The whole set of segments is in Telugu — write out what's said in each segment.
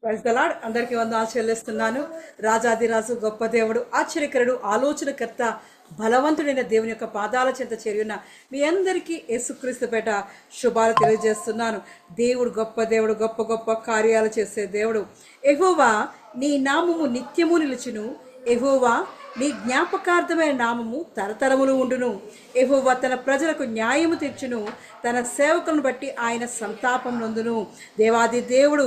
Praise the lord. అందరికీ వందనాలు చెల్లిస్తున్నాను. రాజాదిరాజు, గొప్ప దేవుడు, ఆశ్చర్యకరుడు, ఆలోచనకర్త, బలవంతుడైన దేవుని యొక్క పాదాల చెంత చేరిన మీ అందరికీ యేసుక్రీస్తు పేట శుభాలు తెలియజేస్తున్నాను. దేవుడు గొప్ప దేవుడు, గొప్ప గొప్ప కార్యాలు చేసే దేవుడు. యెహోవా నీ నామము నిత్యము నిలుచును. యెహోవా నీ జ్ఞాపకార్థమైన నామము తరతరములు ఉండును. యెహోవా తన ప్రజలకు న్యాయము తెచ్చును. తన సేవకులను బట్టి ఆయన సంతాపం నొందును. దేవాది దేవుడు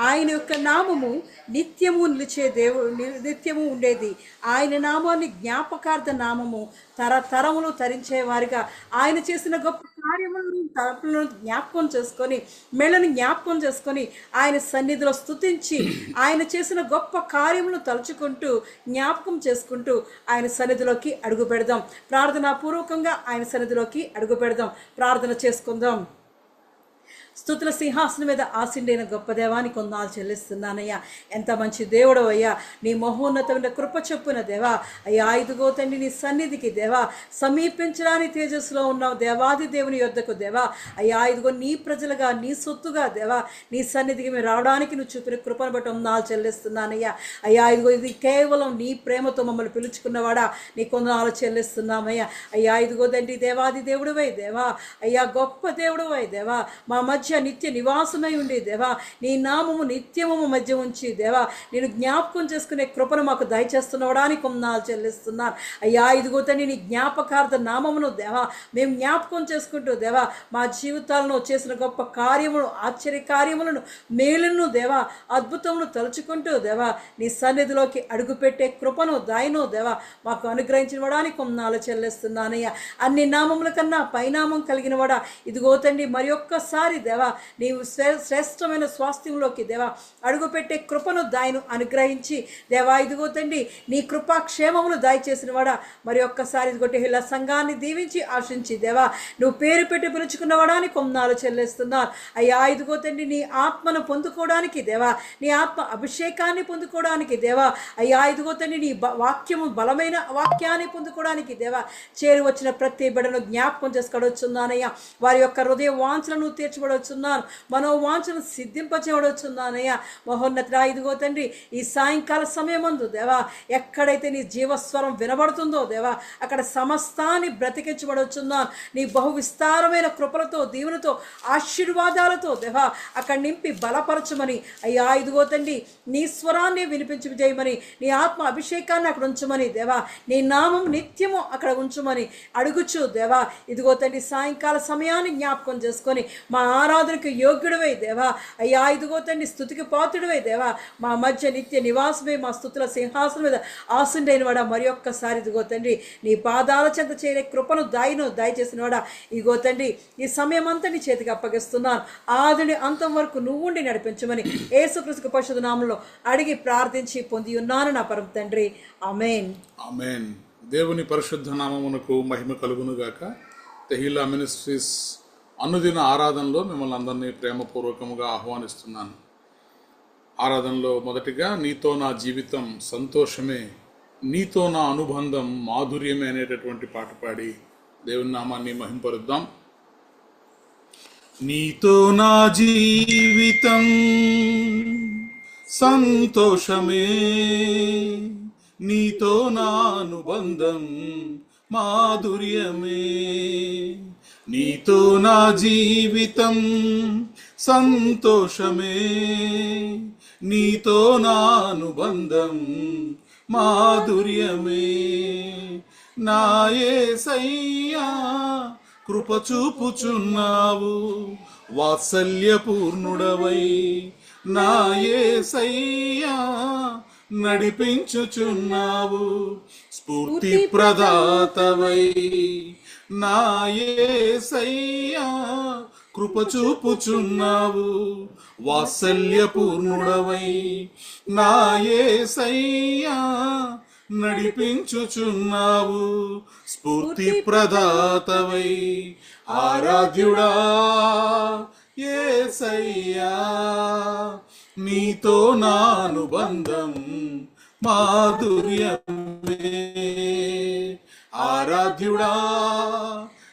ఆయన యొక్క నామము నిత్యము నిలిచే దేవుడు, నిత్యము ఉండేది. ఆయన నామాన్ని జ్ఞాపకార్థ నామము తరతరములు తరించే వారిగా ఆయన చేసిన గొప్ప కార్యములను తరపులను జ్ఞాపకం చేసుకొని, మెళ్ళను జ్ఞాపకం చేసుకొని ఆయన సన్నిధిలో స్తుతించి ఆయన చేసిన గొప్ప కార్యములను తలుచుకుంటూ జ్ఞాపకం చేసుకుంటూ ఆయన సన్నిధిలోకి అడుగు పెడదాం. ప్రార్థనాపూర్వకంగా ఆయన సన్నిధిలోకి అడుగు పెడదాం. ప్రార్థన చేసుకుందాం. స్తుతుల సింహాసనం మీద ఆసీనుడైన గొప్ప దేవానికి వందనాలు చెల్లిస్తున్నానయ్యా. ఎంత మంచి దేవుడు అయ్యా. నీ మహోన్నతమైన కృప చొప్పున దేవా అయ్యా, ఇదిగో తండ్రి నీ సన్నిధికి దేవా సమీపించడాని తేజస్సులో ఉన్న దేవాది దేవుని యొద్దకు దేవా అయ్యా, ఇదిగో నీ ప్రజలుగా నీ సొత్తుగా దేవా నీ సన్నిధికి మేము రావడానికి నువ్వు చూపిన కృపను బట్టి వందనాలు చెల్లిస్తున్నానయ్యా. అయ్యా ఇదిగో ఇది కేవలం నీ ప్రేమతో మమ్మల్ని పిలుచుకున్నవాడా నీకు వందనాలు చెల్లిస్తున్నామయ్యా. అయ్యా ఇదిగో తండ్రి దేవాది దేవుడువై దేవా అయ్యా, గొప్ప దేవుడువై దేవా మా మధ్య నిత్య నివాసమై ఉండి దేవా నీ నామము నిత్యము మధ్య ఉంచి దేవా నేను జ్ఞాపకం చేసుకునే కృపను మాకు దయచేస్తున్నవడానికి వందనాలు చెల్లిస్తున్నాను. అయ్యా ఇదిగో తండ్రి నీ జ్ఞాపకార్థ నామమును దేవా మేము జ్ఞాపకం చేసుకుంటూ దేవా మా జీవితాలను చేసిన గొప్ప కార్యములను, ఆశ్చర్య కార్యములను, మేలును దేవా అద్భుతమును తలుచుకుంటూ దేవా నీ సన్నిధిలోకి అడుగుపెట్టే కృపను దయను దేవా మాకు అనుగ్రహించడానికి వందనాలు చెల్లిస్తున్నానయ్యా. అన్ని నామముల కన్నా పైనామం కలిగిన వాడా ఇదిగో తండ్రి మరి ఒక్కసారి దేవా నీవు శ్రేష్టమైన స్వాస్థ్యంలోకి దేవా అడుగుపెట్టే కృపను దాయను అనుగ్రహించి దేవా ఇదిగో తండ్రి నీ కృపాక్షేమములు దయచేసిన వాడా మరి ఒక్కసారి ఇదిగొట్టి ఇలా సంఘాన్ని దీవించి ఆశించి దేవా నువ్వు పేరు పెట్టి పిలుచుకున్నవాడానికి వందనాలు చెల్లిస్తున్నాను. అయ్యా ఇదిగో తండ్రి నీ ఆత్మను పొందుకోవడానికి దేవా నీ ఆత్మ అభిషేకాన్ని పొందుకోవడానికి దేవా అయ్యా ఇదిగో తండ్రి నీ వాక్యము బలమైన వాక్యాన్ని పొందుకోవడానికి దేవా చేరి వచ్చిన ప్రతి బిడ్డను జ్ఞాపకం చేసుకోవచ్చున్నానయ్యా. వారి యొక్క హృదయ వాంఛలను తీర్చబడవచ్చు, మనోవాంఛను సిద్ధింపచేయవచ్చున్నానయ్యా. మహోన్నతుడా ఇదిగో తండ్రి ఈ సాయంకాల సమయమందు దేవా ఎక్కడైతే నీ జీవస్వరం వినబడుతుందో దేవా అక్కడ సమస్తాన్ని బ్రతికించబడవచ్చున్నాను. నీ బహు విస్తారమైన కృపలతో, దీవులతో, ఆశీర్వాదాలతో దేవా అక్కడ నింపి బలపరచమని అయ్యా ఇదిగో తండ్రి నీ స్వరాన్ని వినిపించి చేయమని, నీ ఆత్మ అభిషేకాన్ని అక్కడ ఉంచమని దేవా నీ నామం నిత్యము అక్కడ ఉంచమని అడుగుచు దేవా ఇదిగో తండ్రి సాయంకాల సమయాన్ని జ్ఞాపకం చేసుకొని మా ఆరాధనకు యోగ్యుడివై దేవా అయ్యా ఇదిగో తండ్రి స్తుతికి పాత్రుడివై దేవా మా మధ్య నిత్య నివాసమై మా స్తుతుల సింహాసనం మీద ఆసుండైన వాడా మరి ఒక్కసారి ఇదిగో తండ్రి నీ పాదాల చెంత చేరే కృపను దయచేసిన వాడా ఇదిగో తండ్రి ఈ సమయం అంతా నీ చేతికి అప్పగిస్తున్నాను. ఆదిని అంతం వరకు నువ్వుండి నడిపించమని యేసుక్రీస్తు పరిశుద్ధ నామములో అడిగి ప్రార్థించి పొంది ఉన్నాను నా పరమ తండ్రి. ఆమేన్. ఆమేన్. దేవుని పరిశుద్ధ నామమునకు మహిమ కలుగును గాక. తెహీలా మినిస్ట్రీస్ అనుదిన ఆరాధనలో మిమ్మల్ని అందరినీ ప్రేమపూర్వకంగా ఆహ్వానిస్తున్నాను. ఆరాధనలో మొదటిగా నీతో నా జీవితం సంతోషమే, నీతో నా అనుబంధం మాధుర్యమే అనేటటువంటి పాట పాడి దేవుని నామాన్ని మహింపరుద్దాం. నీతో నా జీవితం సంతోషమే, నీతో నా అనుబంధం మాధుర్యమే, నీతో నా జీవితం సంతోషమే, నీతో నా అనుబంధం మాధుర్యమే. నా యేసయ్యా కృప చూపుచున్నావు వాత్సల్యపూర్ణుడవై, నా యేసయ్యా నడిపించుచున్నావు స్ఫూర్తి ప్రదాతవై, నా యేసయ్యా కృప చూపుచున్నావు వాత్సల్యపూర్ణుడవై, నా యేసయ్యా నడిపించుచున్నావు స్ఫూర్తి ప్రదాతవై. ఆరాధ్యుడా యేసయ్యా నీతో నా అనుబంధం మాధుర్యమే, ఆరాధ్యుడా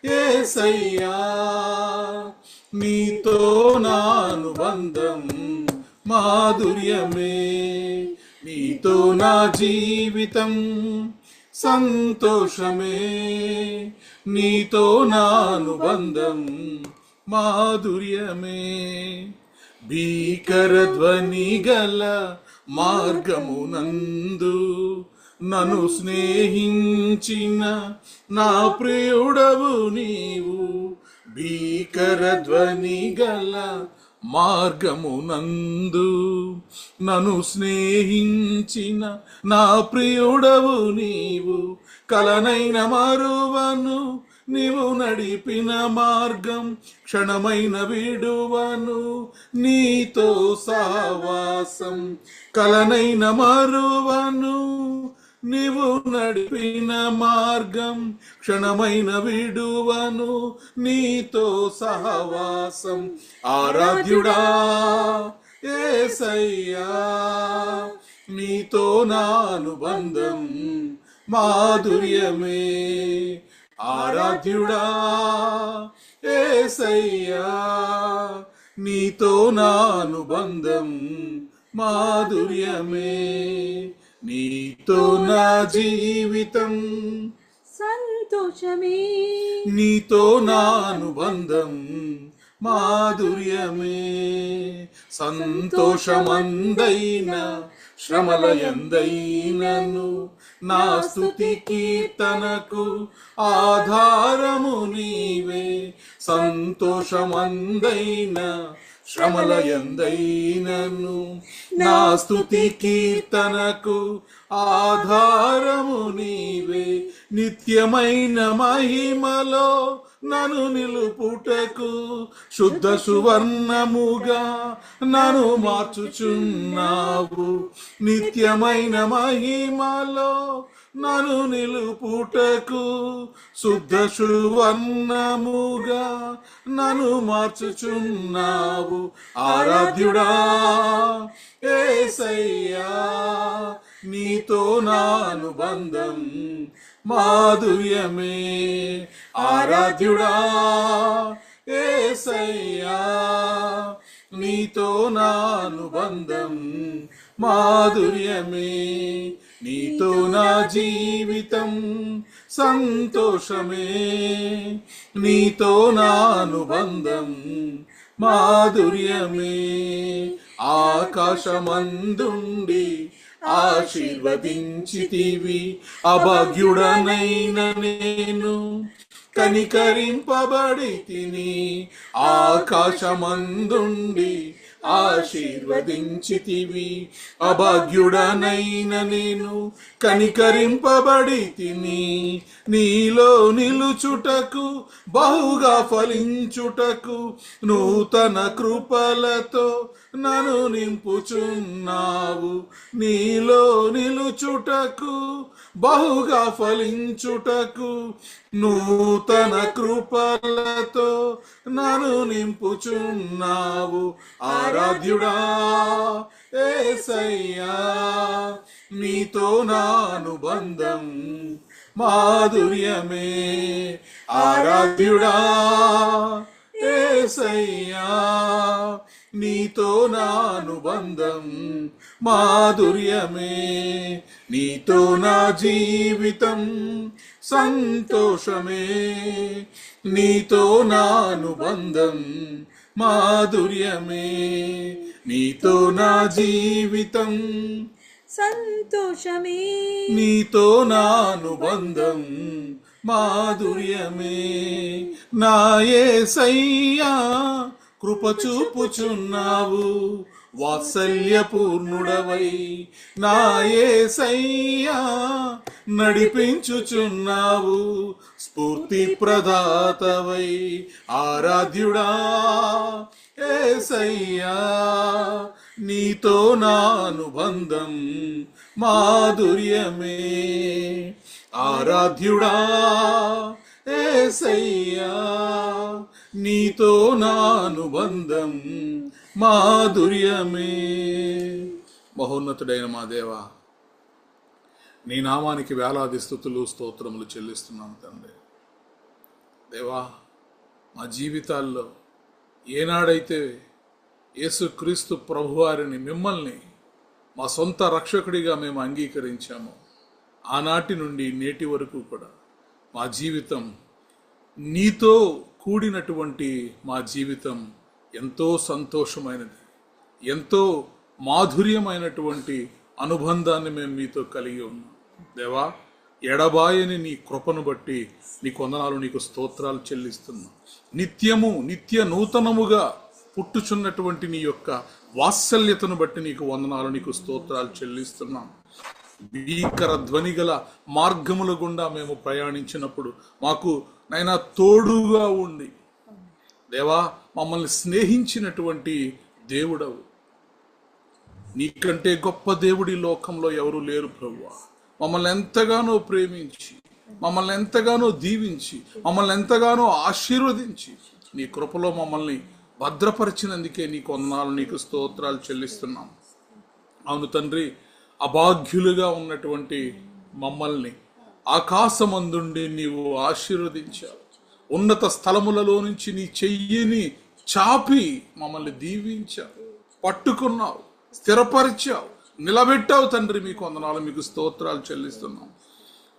యేసయ్యా నీతో నా అనుబంధం మాధుర్యమే. నీతో నా జీవితం సంతోషమే, నీతో నా అనుబంధం మాధుర్యమే. భీకర ధ్వని గల మార్గమునందు నన్ను స్నేహించిన నా ప్రియుడవు నీవు. భీకర ధ్వని గల మార్గమునందు నన్ను స్నేహించిన నా ప్రియుడవు నీవు. కలనైన మరువను నీవు నడిపిన మార్గం, క్షణమైన విడువను నీతో సహవాసం. కలనైన మరువను నీవు నడిపిన మార్గం, క్షణమైన విడువను నీతో సహవాసం. ఆరాధ్యుడా యేసయ్యా, నీతో నా అనుబంధం మాధుర్యమే. ఆరాధ్యుడా యేసయ్యా, నీతో నా అనుబంధం మాధుర్యమే. నీతో నా జీవితం సంతోషమే, నీతో నా అనుబంధం మాధుర్యమే. సంతోషమందైన శ్రమలయందైనను నా స్తుతి కీర్తనకు ఆధారము నీవే. సంతోషమందైన శ్రమలయందైనను నా స్తుతి కీర్తనకు ఆధారము నీవే. నిత్యమైన మహిమలో నన్ను నిలుపుటకు శుద్ధ సువర్ణముగా నన్ను మార్చుచున్నావు. నిత్యమైన మహిమలో నన్ను నిలుపుటకు శుద్ధ సువర్ణముగా నన్ను మార్చుచున్నావు. ఆరాధ్యుడా యేసయ్యా, నీతో నా అనుబంధం మాధుర్యమే. ఆరాధ్యుడా యేసయ్యా, నీతో నా అనుబంధం మాధుర్యమే. నీతో నా జీవితం సంతోషమే, నీతో నా అనుబంధం మాధుర్యమే. ఆకాశమందుండి ఆశీర్వదించితివి అభాగ్యుడనైన నేను, కనికరింపబడి తిని. ఆకాశమందుండి ఆశీర్వదించితివి అభాగ్యుడనైన నేను, కనికరింపబడి తిని. నీలో నిలుచుటకు బహుగా ఫలించుటకు నూతన కృపలతో నన్ను నింపుచున్నావు. నీలో నిలుచుటకు బహుగా ఫలించుటకు నూతన కృపలతో నన్ను నింపుచున్నావు. ఆరాధ్యుడా యేసయ్యా, నీతో నా అనుబంధం మాధుర్యమే. ఆరాధ్యుడా యేసయ్యా, నీతో నా అనుబంధం మాధుర్యమే. నీతో నా జీవితం సంతోషమే, నీతో నా అనుబంధం మాధుర్యమే. నీతో నా జీవితం సంతోషమే, నీతో నా అనుబంధం మాధుర్యమే. నా యేసయ్యా, కృప చూపుచున్నావు వాత్సల్యపూర్ణుడవై. నా యేసయ్యా, నడిపించుచున్నావు స్ఫూర్తి ప్రదాతవై. ఆరాధ్యుడా యేసయ్యా, నీతో నా అనుబంధం మాధుర్యమే. ఆరాధ్యుడా యేసయ్యా, నీతో నా అనుబంధం మాధుర్యమే. మహోన్నతుడైన మా దేవా, నీ నామానికి వేలాది స్తుతులు స్తోత్రములు చెల్లిస్తున్నాము తండ్రి. దేవా, మా జీవితాల్లో ఏనాడైతే యేసుక్రీస్తు ప్రభువారిని, మిమ్మల్ని మా సొంత రక్షకుడిగా మేము అంగీకరించాము, ఆనాటి నుండి నేటి వరకు కూడా మా జీవితం, నీతో కూడినటువంటి మా జీవితం ఎంతో సంతోషమైనది, ఎంతో మాధుర్యమైనటువంటి అనుబంధాన్ని మేము మీతో కలిగి ఉన్నాం. దేవా, ఎడబాయని నీ కృపను బట్టి నీకు వందనాలు, నీకు స్తోత్రాలు చెల్లిస్తున్నాం. నిత్యము నిత్య నూతనముగా పుట్టుచున్నటువంటి నీ యొక్క వాత్సల్యతను బట్టి నీకు వందనాలు, నీకు స్తోత్రాలు చెల్లిస్తున్నాం. భీకర ధ్వని గల మార్గముల గుండా మేము ప్రయాణించినప్పుడు మాకు నైనా తోడుగా ఉండి దేవా మమ్మల్ని స్నేహించినటువంటి దేవుడవు. నీకంటే గొప్ప దేవుడి లోకంలో ఎవరు లేరు ప్రభువా. మమ్మల్ని ఎంతగానో ప్రేమించి, మమ్మల్ని ఎంతగానో దీవించి, మమ్మల్ని ఎంతగానో ఆశీర్వదించి నీ కృపలో మమ్మల్ని భద్రపరిచినందుకే నీకు వందనాలు, నీకు స్తోత్రాలు చెల్లిస్తున్నాం. అవును తండ్రి, అభాగ్యులుగా ఉన్నటువంటి మమ్మల్ని ఆకాశమందుండి నీవు ఆశీర్వదించావు. ఉన్నత స్థలములలో నుంచి నీ చెయ్యిని చాపి మమ్మల్ని దీవించావు, పట్టుకున్నావు, స్థిరపరిచావు, నిలబెట్టావు. తండ్రి మీకు వందనాలు, మీకు స్తోత్రాలు చెల్లిస్తున్నాం.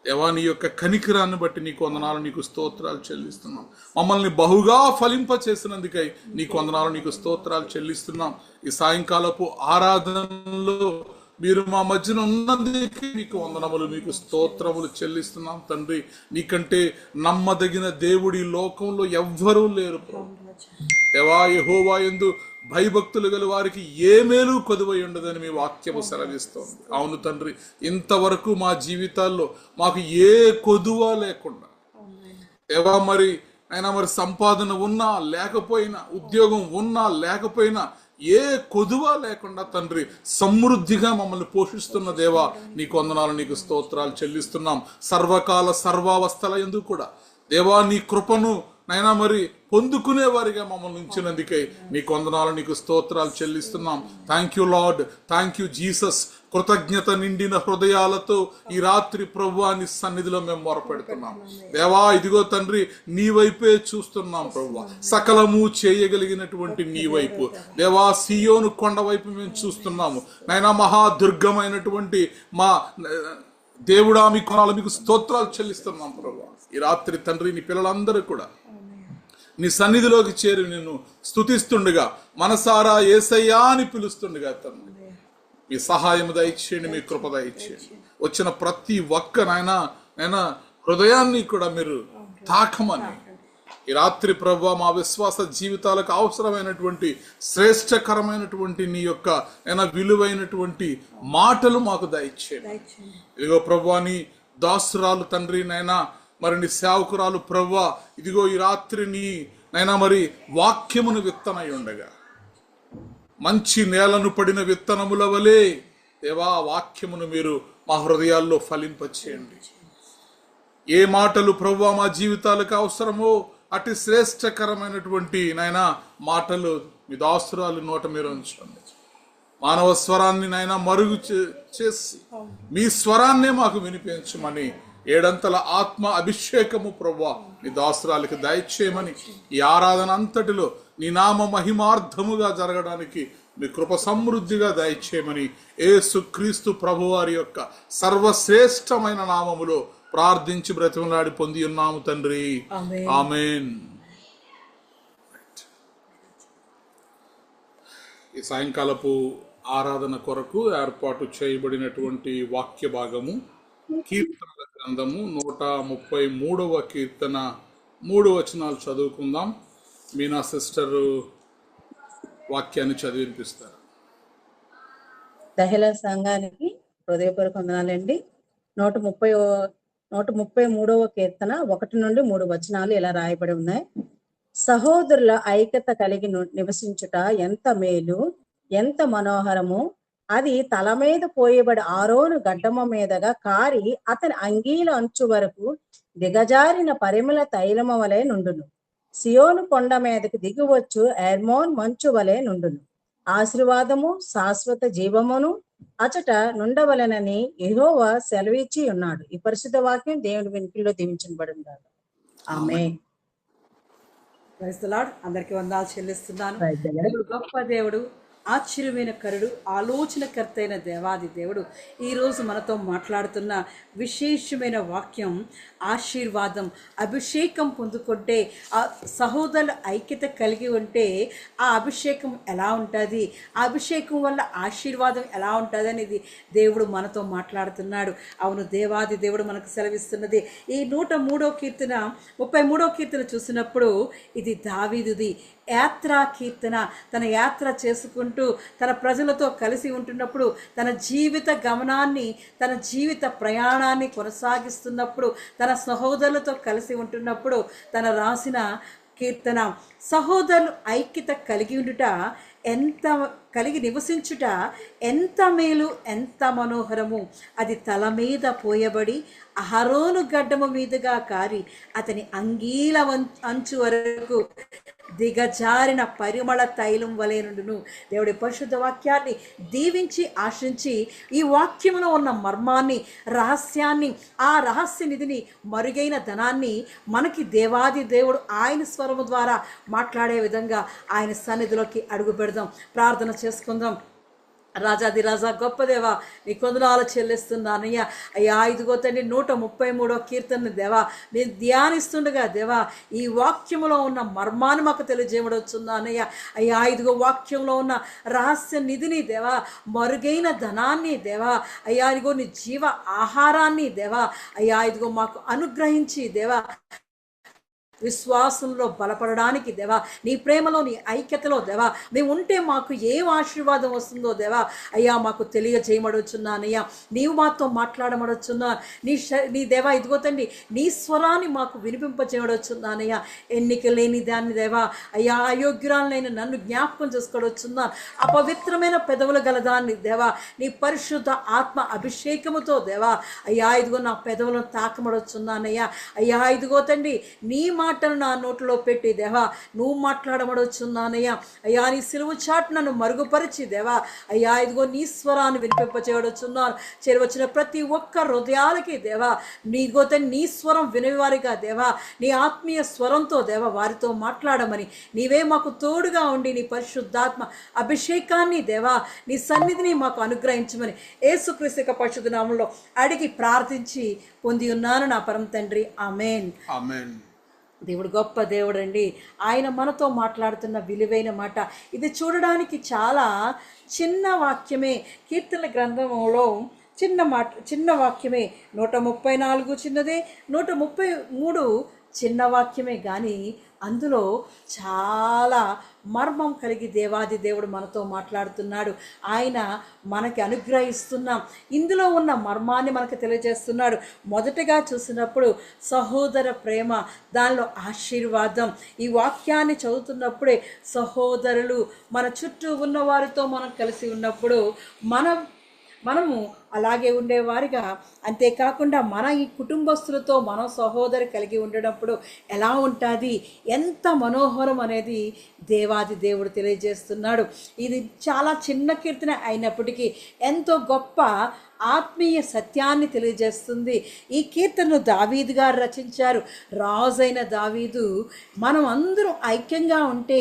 దేవా, నీ యొక్క కనికరాన్ని బట్టి నీకు వందనాలు, నీకు స్తోత్రాలు చెల్లిస్తున్నాం. మమ్మల్ని బహుగా ఫలింప చేసినందుకై నీకు వందనాలు, నీకు స్తోత్రాలు చెల్లిస్తున్నాం. ఈ సాయంకాలపు ఆరాధనలో మీరు మా మధ్యన ఉన్నందుకే నీకు వందనములు, మీకు స్తోత్రములు చెల్లిస్తున్నాం. తండ్రి, నీకంటే నమ్మదగిన దేవుడి లోకంలో ఎవ్వరూ లేరు ప్రభు. దేవా, యెహోవా యందు భయభక్తులు గల వారికి ఏ మేలు కొదువై ఉండదని మీ వాక్యము సెలవిస్తోంది. అవును తండ్రి, ఇంతవరకు మా జీవితాల్లో మాకు ఏ కొదువ లేకుండా దేవా, మరి అయినా మరి సంపాదన ఉన్నా లేకపోయినా, ఉద్యోగం ఉన్నా లేకపోయినా, ఏ కొదువ లేకుండా తండ్రి సమృద్ధిగా మమ్మల్ని పోషిస్తున్న దేవా నీకు వందనాలు, నీకు స్తోత్రాలు చెల్లిస్తున్నాం. సర్వకాల సర్వావస్థల యందు కూడా దేవా నీ కృపను నైనా మరి పొందుకునే వారిగా మమ్మల్ని ఉంచినందుకై నీకు వందనాలు, నీకు స్తోత్రాలు చెల్లిస్తున్నాం. Thank you lord, thank you Jesus. కృతజ్ఞత నిండిన హృదయాలతో ఈ రాత్రి ప్రభువా నీ సన్నిధిలో మేము మొరపెడుతున్నాం. దేవా, ఇదిగో తండ్రి, నీ వైపే చూస్తున్నాం ప్రభువా. సకలము చేయగలిగినటువంటి నీ వైపు దేవా, సియోను కొండ వైపు మేము చూస్తున్నాము. నైనా మహాదుర్గమైనటువంటి మా దేవుడా మీ కొనాలు, మీకు స్తోత్రాలు చెల్లిస్తున్నాం ప్రభువా. ఈ రాత్రి తండ్రి, నీ పిల్లలందరూ కూడా నీ సన్నిధిలోకి చేరి నిన్ను స్తుతిస్తుండగా, మనసారా యేసయ్యా అని పిలుస్తుండగా తండ్రి మీ సహాయం దయచేయండి, మీ కృప దయచేయండి. వచ్చిన ప్రతి ఒక్క నాయనా హృదయాన్ని కూడా మీరు తాకమని ఈ రాత్రి ప్రభువా మా విశ్వాస జీవితాలకు అవసరమైనటువంటి శ్రేష్టకరమైనటువంటి నీ యొక్క విలువైనటువంటి మాటలు మాకు దయచేయండి. ఇదిగో ప్రభువా, నీ దాసురాలు తండ్రి నైనా మరి నీ సేవకురాలు ప్రభువా, ఇదిగో ఈ రాత్రి నీ నైనా మరి వాక్యమును విత్తనై ఉండగా మంచి నేలను పడిన విత్తనముల వలె దేవా వాక్యమును మీరు మా హృదయాల్లో ఫలింపచేయండి. ఏ మాటలు ప్రభువా మా జీవితాలకు అవసరమో అతి శ్రేష్టకరమైనటువంటి నైనా మాటలు మీ దాసురాలు నోట మీరు ఉంచండి. మానవ స్వరాన్ని నైనా మరుగు చేసి మీ స్వరాన్నే మాకు వినిపించమని, ఏడంతల ఆత్మ అభిషేకము ప్రభువా నీ దాసురాలకి దయచేయమని, ఈ ఆరాధన అంతటిలో నీ నామ మహిమార్థముగా జరగడానికి మీ కృప సమృద్ధిగా దయచేయమని యేసుక్రీస్తు ప్రభువారి యొక్క సర్వశ్రేష్టమైన నామములో ప్రార్థించి బ్రతిమలాడి పొంది ఉన్నాము తండ్రి, ఆమేన్. ఈ సాయంకాలపు ఆరాధన కొరకు ఏర్పాటు చేయబడినటువంటి వాక్య భాగము కీర్తనల గ్రంథము 133వ కీర్తన 3 వచనాలు చదువుకుందాం. మీనా సిస్టర్ వాక్యాన్ని చదివినిపిస్తారు. దహెల సంఘానికి హృదయపూర్వక వందనాలండి. 133వ కీర్తన 1 నుండి 3 వచనాలు ఇలా రాయబడి ఉన్నాయి. సహోదరుల ఐక్యత కలిగి నివసించుట ఎంత మేలు, ఎంత మనోహరము. అది తల మీద పోయబడి ఆరోను గడ్డమ మీదగా కారి అతని అంగీల అంచు వరకు దిగజారిన పరిమళ తైలమ వలె నుండును. సియోను కొండ మీదకి దిగివచ్చు ఎర్మోన్ మంచు వలె నుండును. ఆశీర్వాదము శాశ్వత జీవమును అచట నుండవలనని యెహోవా సెలవిచ్చి ఉన్నాడు. ఈ పరిశుద్ధ వాక్యం దేవుని వెనుకల్లో దీవించబడింది. ఆమేన్. Praise the lord. అందరికీ వందనాలు చెల్లిస్తున్నాను. Praise the Lord. దేవుడు గొప్ప దేవుడు, ఆశ్చర్యమైన కరుడు, ఆలోచనకర్త అయిన దేవాది దేవుడు ఈరోజు మనతో మాట్లాడుతున్న విశేషమైన వాక్యం ఆశీర్వాదం. అభిషేకం పొందుకుంటే, ఆ సహోదరుల ఐక్యత కలిగి ఉంటే ఆ అభిషేకం ఎలా ఉంటుంది, ఆ అభిషేకం వల్ల ఆశీర్వాదం ఎలా ఉంటుంది అనేది దేవుడు మనతో మాట్లాడుతున్నాడు. అవును, దేవాది దేవుడు మనకు సెలవిస్తున్నది. ఈ 103వ కీర్తన 33వ కీర్తన చూసినప్పుడు ఇది దావీదుది యాత్రా కీర్తన. తన యాత్ర చేసుకుంటూ తన ప్రజలతో కలిసి ఉంటున్నప్పుడు, తన జీవిత గమనాన్ని, తన జీవిత ప్రయాణాన్ని కొనసాగిస్తున్నప్పుడు, తన సహోదరులతో కలిసి ఉంటున్నప్పుడు తన రాసిన కీర్తన. సహోదరులు ఐక్యత కలిగి ఉండుట ఎంత, కలిగి నివసించుట ఎంత మేలు, ఎంత మనోహరము. అది తల మీద పోయబడి అహరోను గడ్డము మీదుగా కారి అతని అంగీల అంచు వరకు దిగజారిన పరిమళ తైలం వలె నుండును. దేవుడి పరిశుద్ధ వాక్యాన్ని దీవించి ఆశించి ఈ వాక్యములో ఉన్న మర్మాన్ని, రహస్యాన్ని, ఆ రహస్య నిధిని, మరుగైన ధనాన్ని మనకి దేవాది దేవుడు ఆయన స్వరము ద్వారా మాట్లాడే విధంగా ఆయన సన్నిధిలోకి అడుగు పెడదాం. ప్రార్థన చేసుకుందాం. రాజాది రాజా గొప్ప దేవా, నీ కొందనాలు చెల్లిస్తున్నానయ్యా. అయ్యా, ఇదిగో తండ్రి 133వ కీర్తన దేవా నేను ధ్యానిస్తుండగా దేవా ఈ వాక్యములో ఉన్న మర్మాన్ని మాకు తెలియజేయబడుచున్నానయ్యా. అయ్యా, ఇదిగో వాక్యంలో ఉన్న రహస్య నిధిని దేవా, మరుగైన ధనాన్ని దేవా, అయ్యా ఇదిగో నీ జీవ ఆహారాన్ని దేవా, అయ్యా ఇదిగో మాకు అనుగ్రహించి దేవా విశ్వాసంలో బలపడడానికి దేవా, నీ ప్రేమలో, నీ ఐక్యతలో దేవా మేము ఉంటే మాకు ఏం ఆశీర్వాదం వస్తుందో దేవా అయ్యా మాకు తెలియజేయమడుచున్నానయ్యా. నీవు మాతో మాట్లాడమడుచున్నా. నీ దేవా ఇదిగో తండ్రి నీ స్వరాన్ని మాకు వినిపింపచేయవచ్చున్నానయ్యా. ఎన్నిక లేని దాన్ని దేవా అయ్యా, అయోగ్యురాలైన నన్ను జ్ఞాపకం చేసుకోవచ్చున్నాను. అపవిత్రమైన పెదవులు గలదాన్ని దేవా నీ పరిశుద్ధ ఆత్మ అభిషేకముతో దేవా అయ్యా ఇదిగో నా పెదవులను తాకమడొచ్చున్నానయ్యా. అయ్యా ఇదిగో తండ్రి నీ మాటలు నా నోట్లో పెట్టి దేవా నువ్వు మాట్లాడమడుచున్నానయ్యా. అయ్యా నీ సిలువు చాటు నన్ను మరుగుపరిచి దేవా అయ్యా ఇదిగో నీ స్వరాన్ని వినిపింపచేయవచ్చున్నాను. చేరవచ్చిన ప్రతి ఒక్క హృదయాలకి దేవా నీగో నీ స్వరం వినేవారిగా దేవా నీ ఆత్మీయ స్వరంతో దేవా వారితో మాట్లాడమని నీవే మాకు తోడుగా ఉండి నీ పరిశుద్ధాత్మ అభిషేకాన్ని దేవా నీ సన్నిధిని మాకు అనుగ్రహించమని యేసుక్రీస్తు యొక్క పరిశుద్ధ నామములో అడిగి ప్రార్థించి పొంది ఉన్నాను నా పరమ తండ్రి. ఆమేన్. ఆమేన్. దేవుడు గొప్ప దేవుడు అండి. ఆయన మనతో మాట్లాడుతున్న విలువైన మాట ఇది. చూడడానికి చాలా చిన్న వాక్యమే, కీర్తన గ్రంథంలో చిన్న వాక్యమే. 134 చిన్నదే, 133 చిన్న వాక్యమే, కానీ అందులో చాలా మర్మం కలిగి దేవాది దేవుడు మనతో మాట్లాడుతున్నాడు. ఆయన మనకి అనుగ్రహిస్తున్నాం, ఇందులో ఉన్న మర్మాన్ని మనకు తెలియజేస్తున్నాడు. మొదటగా చూసినప్పుడు సహోదర ప్రేమ, దానిలో ఆశీర్వాదం. ఈ వాక్యాన్ని చదువుతున్నప్పుడే సహోదరులు మన చుట్టూ ఉన్న వారితో మనం కలిసి ఉన్నప్పుడు మనము అలాగే ఉండేవారిగా, అంతేకాకుండా మన ఈ కుటుంబస్తులతో మనం సహోదరు కలిగి ఉండేటప్పుడు ఎలా ఉంటుంది, ఎంత మనోహరం అనేది దేవాది దేవుడు తెలియజేస్తున్నాడు. ఇది చాలా చిన్న కీర్తన అయినప్పటికీ ఎంతో గొప్ప ఆత్మీయ సత్యాన్ని తెలియజేస్తుంది. ఈ కీర్తనను దావీదు గారు రచించారు. రాజైన దావీదు. మనం అందరం ఐక్యంగా ఉంటే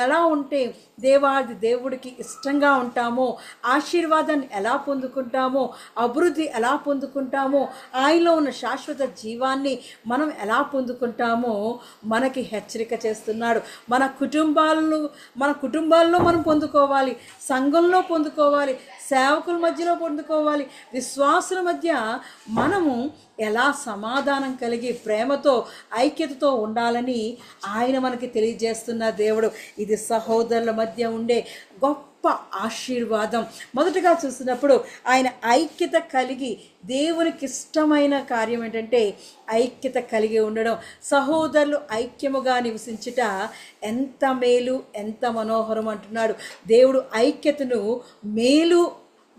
ఎలా ఉంటే దేవాది దేవుడికి ఇష్టంగా ఉంటామో, ఆశీర్వాదాన్ని ఎలా పొందుకుంటామో, అభివృద్ధి ఎలా పొందుకుంటామో, ఆయనలో ఉన్న శాశ్వత జీవాన్ని మనం ఎలా పొందుకుంటామో మనకి హెచ్చరిక చేస్తున్నాడు. మన కుటుంబాల్లో మనం పొందుకోవాలి, సంఘంలో పొందుకోవాలి, సేవకుల మధ్యలో పొందుకోవాలి, విశ్వాసుల మధ్య మనము ఎలా సమాధానం కలిగి ప్రేమతో ఐక్యతతో ఉండాలని ఆయన మనకి తెలియజేస్తున్న దేవుడు. ఇది సహోదరుల మధ్య ఉండే గొప్ప ఆశీర్వాదం. మొదటగా చూసినప్పుడు ఆయన ఐక్యత కలిగి, దేవునికి ఇష్టమైన కార్యం ఏంటంటే ఐక్యత కలిగి ఉండడం. సహోదరులు ఐక్యముగా నివసించుట ఎంత మేలు, ఎంత మనోహరం అంటున్నాడు దేవుడు. ఐక్యతను మేలు,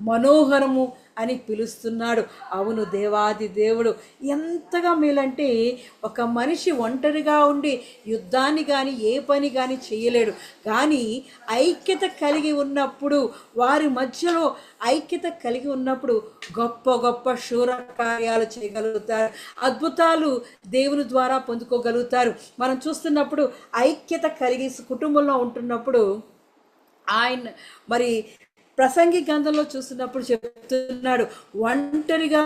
మనోహరము అని పిలుస్తున్నాడు. అవును, దేవాది దేవుడు ఎంతగా మేలంటే, ఒక మనిషి ఒంటరిగా ఉండి యుద్ధాన్ని కానీ ఏ పని కానీ చేయలేడు. కానీ ఐక్యత కలిగి ఉన్నప్పుడు, వారి మధ్యలో ఐక్యత కలిగి ఉన్నప్పుడు గొప్ప గొప్ప శూర కార్యాలు చేయగలుగుతారు, అద్భుతాలు దేవుని ద్వారా పొందుకోగలుగుతారు. మనం చూస్తున్నప్పుడు ఐక్యత కలిగి కుటుంబంలో ఉంటున్నప్పుడు, ఆయన మరి ప్రసంగి గ్రంథంలో చూస్తున్నప్పుడు చెప్తున్నాడు, ఒంటరిగా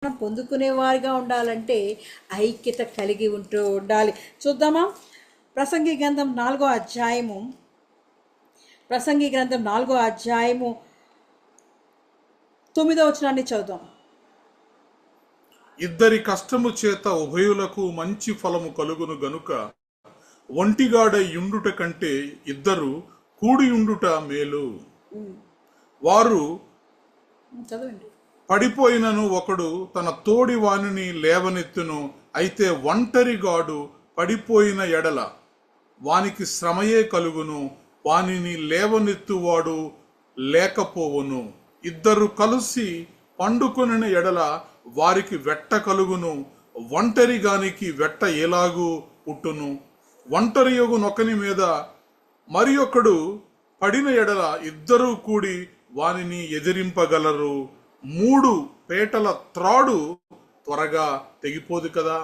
పొందుకునేవారిగా ఉండాలంటే ఐక్యత కలిగి ఉండాలి. చూద్దామా, ప్రసంగి గ్రంథం 4వ అధ్యాయము, ప్రసంగి గ్రంథం 4వ అధ్యాయము 9వ వచనాన్ని చదువుదాం. ఇద్దరి కష్టము చేత ఉభయులకు మంచి ఫలము కలుగును గనుక ఒంటిగాడ యుండుట కంటే ఇద్దరు కూడి ఉండుట మేలు. వారు చదవండి. పడిపోయినను ఒకడు తన తోడి వానిని లేవనెత్తును, అయితే ఒంటరిగాడు పడిపోయిన ఎడల వానికి శ్రమయే కలుగును, వానిని లేవనెత్తువాడు లేకపోవును. ఇద్దరు కలిసి పండుకొనిన ఎడల వారికి వెట్ట కలుగును, ఒంటరిగానికి వెట్ట ఎలాగూ పుట్టును. ఒంటరి యొగునొకని మీద మరి ఒకడు పడిన ఎడల ఇద్దరూ కూడి వానిని ఎదిరింపగలరు. 3 పేటల త్రాడు త్వరగా తెగిపోదు కదా.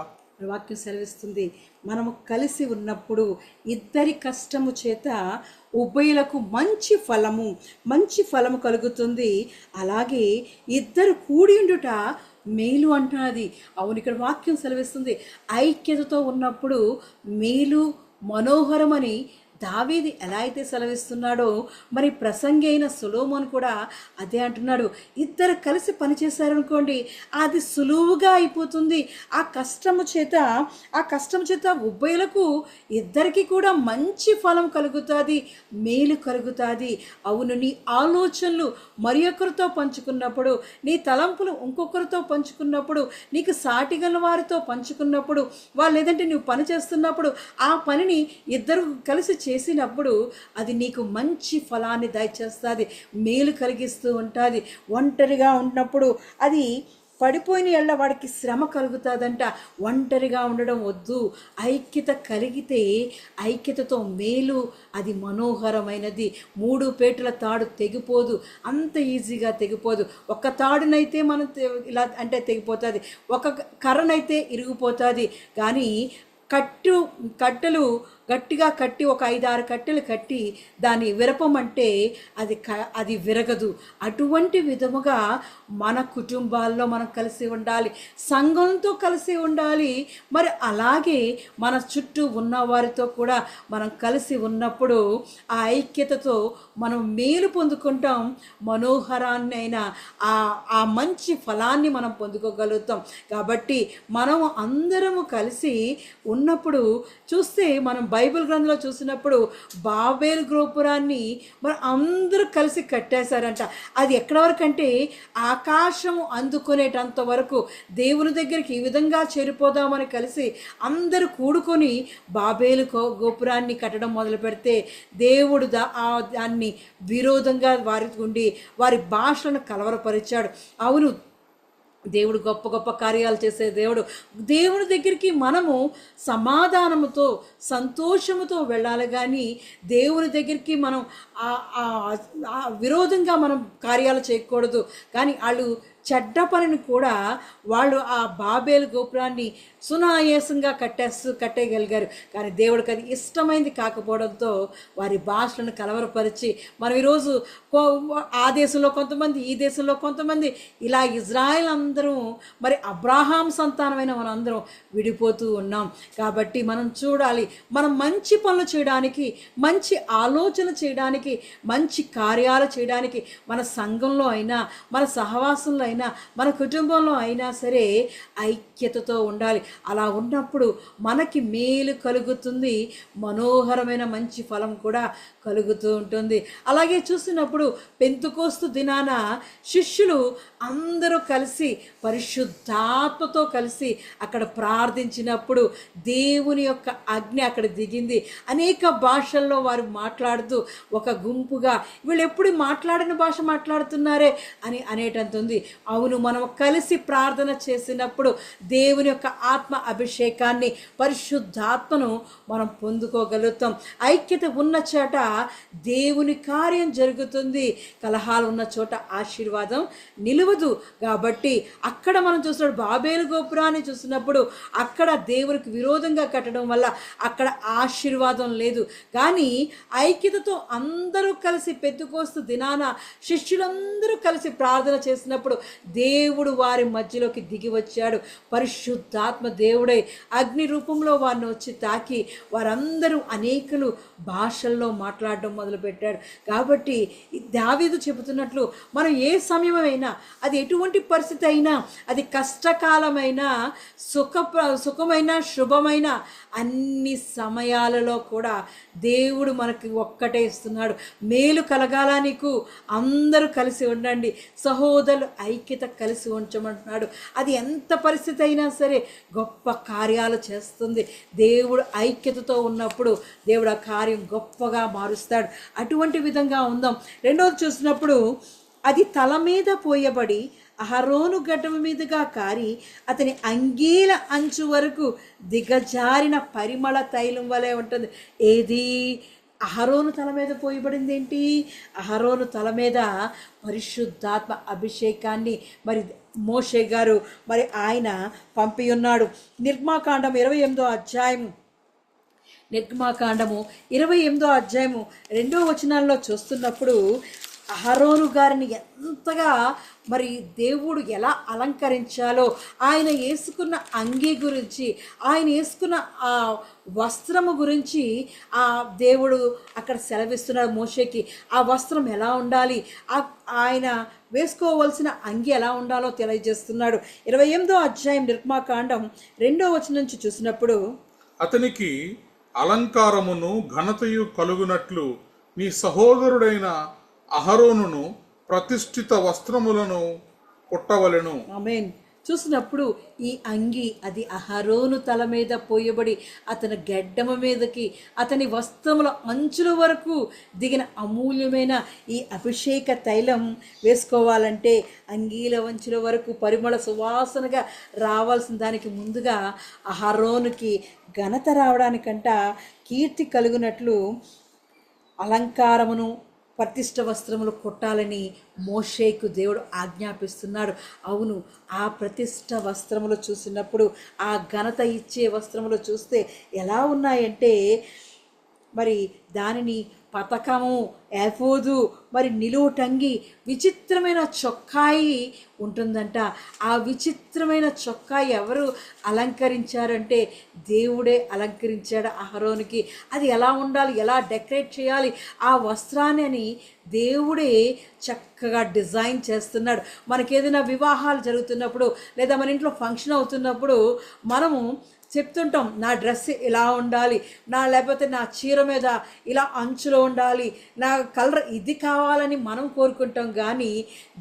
వాక్యం సెలవిస్తుంది, మనము కలిసి ఉన్నప్పుడు ఇద్దరి కష్టము చేత ఉభయులకు మంచి ఫలము కలుగుతుంది. అలాగే ఇద్దరు కూడి ఉండుట మేలు అంటున్నది. అవును, ఇక్కడ వాక్యం సెలవిస్తుంది, ఐక్యతతో ఉన్నప్పుడు మేలు మనోహరమని దావీదు ఎలా అయితే సెలవిస్తున్నాడో, మరి ప్రసంగి అయిన సొలొమోను కూడా అదే అంటున్నాడు. ఇద్దరు కలిసి పనిచేశారనుకోండి, అది సులువుగా అయిపోతుంది. ఆ కష్టము చేత ఉభయులకు ఇద్దరికి కూడా మంచి ఫలం కలుగుతుంది, మేలు కలుగుతుంది. అవును, నీ ఆలోచనలు మరి ఒకరితో పంచుకున్నప్పుడు, నీ తలంపులు ఇంకొకరితో పంచుకున్నప్పుడు, నీకు సాటిగల వారితో పంచుకున్నప్పుడు, వాళ్ళు లేదంటే నువ్వు పని చేస్తున్నప్పుడు ఆ పనిని ఇద్దరు కలిసి చేసినప్పుడు అది నీకు మంచి ఫలాన్ని దయచేస్తుంది, మేలు కలిగిస్తూ ఉంటుంది. ఒంటరిగా ఉన్నప్పుడు అది పడిపోయిన ఎళ్ళ వాడికి శ్రమ కలుగుతుందంట. ఒంటరిగా ఉండడం వద్దు, ఐక్యత కలిగితే ఐక్యతతో మేలు, అది మనోహరమైనది. 3 పేటల తాడు తెగిపోదు, అంత ఈజీగా తెగిపోదు. ఒక తాడునైతే మనం ఇలా అంటే తెగిపోతుంది, ఒక కర్రనైతే ఇరిగిపోతుంది. కానీ కట్టెలు గట్టిగా కట్టి, ఒక 5-6 కట్టెలు కట్టి దాన్ని విరపమంటే అది విరగదు. అటువంటి విధముగా మన కుటుంబాల్లో మనం కలిసి ఉండాలి, సంఘంతో కలిసి ఉండాలి. మరి అలాగే మన చుట్టూ ఉన్న వారితో కూడా మనం కలిసి ఉన్నప్పుడు ఆ ఐక్యతతో మనం మేలు పొందుకుంటాం, మనోహరాన్ని అయినా ఆ మంచి ఫలాన్ని మనం పొందుకోగలుగుతాం. కాబట్టి మనం అందరము కలిసి ఉన్నప్పుడు చూస్తే, మనం బైబిల్ గ్రంథంలో చూసినప్పుడు బాబేలు గోపురాన్ని మరి అందరూ కలిసి కట్టేశారంట. అది ఎక్కడ వరకు అంటే ఆకాశం అందుకునేటంత వరకు దేవుని దగ్గరికి ఈ విధంగా చేరిపోదామని కలిసి అందరూ కూడుకొని బాబేలు గోపురాన్ని కట్టడం మొదలు పెడితే, దేవుడు దాన్ని విరోధంగా వారికి ఉండి వారి భాషలను కలవరపరిచాడు. అవును, దేవుడు గొప్ప గొప్ప కార్యాలు చేసే దేవుడి దగ్గరికి మనము సమాధానముతో సంతోషముతో వెళ్ళాలి. కానీ దేవుని దగ్గరికి మనం విరోధంగా మనం కార్యాలు చేయకూడదు. కానీ వాళ్ళు చెడ్డ పనిని కూడా వాళ్ళు ఆ బాబేలు గోపురాన్ని సునాయాసంగా కట్టేయగలిగారు. కానీ దేవుడికి అది ఇష్టమైంది కాకపోవడంతో వారి భాషలను కలవరపరిచి, మనం ఈరోజు ఆ దేశంలో కొంతమంది, ఈ దేశంలో కొంతమంది, ఇలా ఇజ్రాయెల్ అందరం మరి అబ్రాహాం సంతానమైన మనం అందరం విడిపోతూ ఉన్నాం. కాబట్టి మనం చూడాలి, మనం మంచి పనులు చేయడానికి, మంచి ఆలోచన చేయడానికి, మంచి కార్యాలు చేయడానికి మన సంఘంలో అయినా మన సహవాసంలో అయినా అయినా మన కుటుంబంలో అయినా సరే ఐక్యతతో ఉండాలి. అలా ఉన్నప్పుడు మనకి మేలు కలుగుతుంది, మనోహరమైన మంచి ఫలం కూడా కలుగుతూ ఉంటుంది. అలాగే చూసినప్పుడు పెంతుకోస్తు దినాన శిష్యులు అందరూ కలిసి పరిశుద్ధాత్మతో కలిసి అక్కడ ప్రార్థించినప్పుడు దేవుని యొక్క అగ్ని అక్కడ దిగింది. అనేక భాషల్లో వారు మాట్లాడుతూ ఒక గుంపుగా వీళ్ళు ఎప్పుడు మాట్లాడిన భాష మాట్లాడుతున్నారే అని అనేటంతుంది. అవును, మనం కలిసి ప్రార్థన చేసినప్పుడు దేవుని యొక్క ఆత్మ అభిషేకాన్ని, పరిశుద్ధాత్మను మనం పొందుకోగలుగుతాం. ఐక్యత ఉన్న చోట దేవుని కార్యం జరుగుతుంది, కలహాలు ఉన్న చోట ఆశీర్వాదం నిలువదు. కాబట్టి అక్కడ మనం చూసినప్పుడు బాబేలు గోపురాన్ని చూసినప్పుడు అక్కడ దేవునికి విరోధంగా కట్టడం వల్ల అక్కడ ఆశీర్వాదం లేదు. కానీ ఐక్యతతో అందరూ కలిసి పెంతెకోస్తు దినాన శిష్యులందరూ కలిసి ప్రార్థన చేసినప్పుడు దేవుడు వారి మధ్యలోకి దిగి వచ్చాడు. పరిశుద్ధాత్మ దేవుడై అగ్ని రూపంలో వారిని వచ్చి తాకి వారందరూ అనేకులు భాషల్లో మాట్లాడడం మొదలుపెట్టాడు. కాబట్టి దావీదు చెబుతున్నట్లు మనం ఏ సమయమైనా, అది ఎటువంటి పరిస్థితి అయినా, అది కష్టకాలమైనా, సుఖమైన శుభమైన అన్ని సమయాలలో కూడా దేవుడు మనకి ఒక్కటే ఇస్తున్నాడు. మేలు కలగాల నీకు, అందరూ కలిసి ఉండండి, సహోదరులు ఐక్యత కలిసి ఉంచమంటున్నాడు. అది ఎంత పరిస్థితి అయినా సరే గొప్ప కార్యాలు చేస్తుంది. దేవుడు ఐక్యతతో ఉన్నప్పుడు దేవుడు ఆ కార్యం గొప్పగా మారుస్తాడు. అటువంటి విధంగా ఉందాం. రెండోది చూసినప్పుడు అది తల మీద పోయబడి అహరోను గడ్డం మీదుగా కారి అతని అంగీల అంచు వరకు దిగజారిన పరిమళ తైలం వలె ఉంటుంది. ఏది అహరోను తల మీద పోయబడింది ఏంటి? అహరోను తల మీద పరిశుద్ధాత్మ అభిషేకాన్ని మరి మోషే గారు మరి ఆయన పంపి ఉన్నాడు. నిర్గమాకాండం 28వ అధ్యాయం, నిర్గమాకాండము 28వ అధ్యాయము 2వ వచనాల్లో చూస్తున్నప్పుడు అహరోను గారిని ఎంతగా మరి దేవుడు ఎలా అలంకరించాలో, ఆయన వేసుకున్న అంగీ గురించి, ఆయన వేసుకున్న ఆ వస్త్రము గురించి ఆ దేవుడు అక్కడ సెలవిస్తున్నాడు మోషేకి. ఆ వస్త్రం ఎలా ఉండాలి, ఆయన వేసుకోవలసిన అంగి ఎలా ఉండాలో తెలియజేస్తున్నాడు. 28వ అధ్యాయం నిర్గమాకాండం 2వ వచనం నుంచి చూసినప్పుడు అతనికి అలంకారమును ఘనతయు కలుగునట్లు నీ సహోదరుడైన అహరోనును ప్రతిష్ఠిత వస్త్రములను కుట్టవలెను. ఆమేన్. చూసినప్పుడు ఈ అంగి అది అహరోను తల మీద పోయబడి అతని గెడ్డమ మీదకి, అతని వస్త్రముల అంచుల వరకు దిగిన అమూల్యమైన ఈ అభిషేక తైలం వేసుకోవాలంటే అంగీల వంచుల వరకు పరిమళ సువాసనగా రావాల్సిన దానికి ముందుగా అహరోనుకి ఘనత రావడానికంట, కీర్తి కలుగునట్లు అలంకారమును ప్రతిష్ఠ వస్త్రములు కొట్టాలని మోషేకు దేవుడు ఆజ్ఞాపిస్తున్నాడు. అవును, ఆ ప్రతిష్ఠ వస్త్రములు చూసినప్పుడు, ఆ ఘనత ఇచ్చే వస్త్రములు చూస్తే ఎలా ఉన్నాయంటే మరి దానిని పతకము, ఏఫోదు, మరి నిలువుటంగి, విచిత్రమైన చొక్కాయి ఉంటుందంట. ఆ విచిత్రమైన చొక్కాయి ఎవరు అలంకరించారంటే దేవుడే అలంకరించాడు అహరోనుకి. అది ఎలా ఉండాలి, ఎలా డెకరేట్ చేయాలి ఆ వస్త్రాన్ని అని దేవుడే చక్కగా డిజైన్ చేస్తున్నాడు. మనకి ఏదైనా వివాహాలు జరుగుతున్నప్పుడు లేదా మన ఇంట్లో ఫంక్షన్ అవుతున్నప్పుడు మనము చెప్తుంటాం, నా డ్రెస్ ఇలా ఉండాలి, లేకపోతే నా చీర మీద ఇలా అంచులో ఉండాలి, నా కలర్ ఇది కావాలని మనం కోరుకుంటాం. కానీ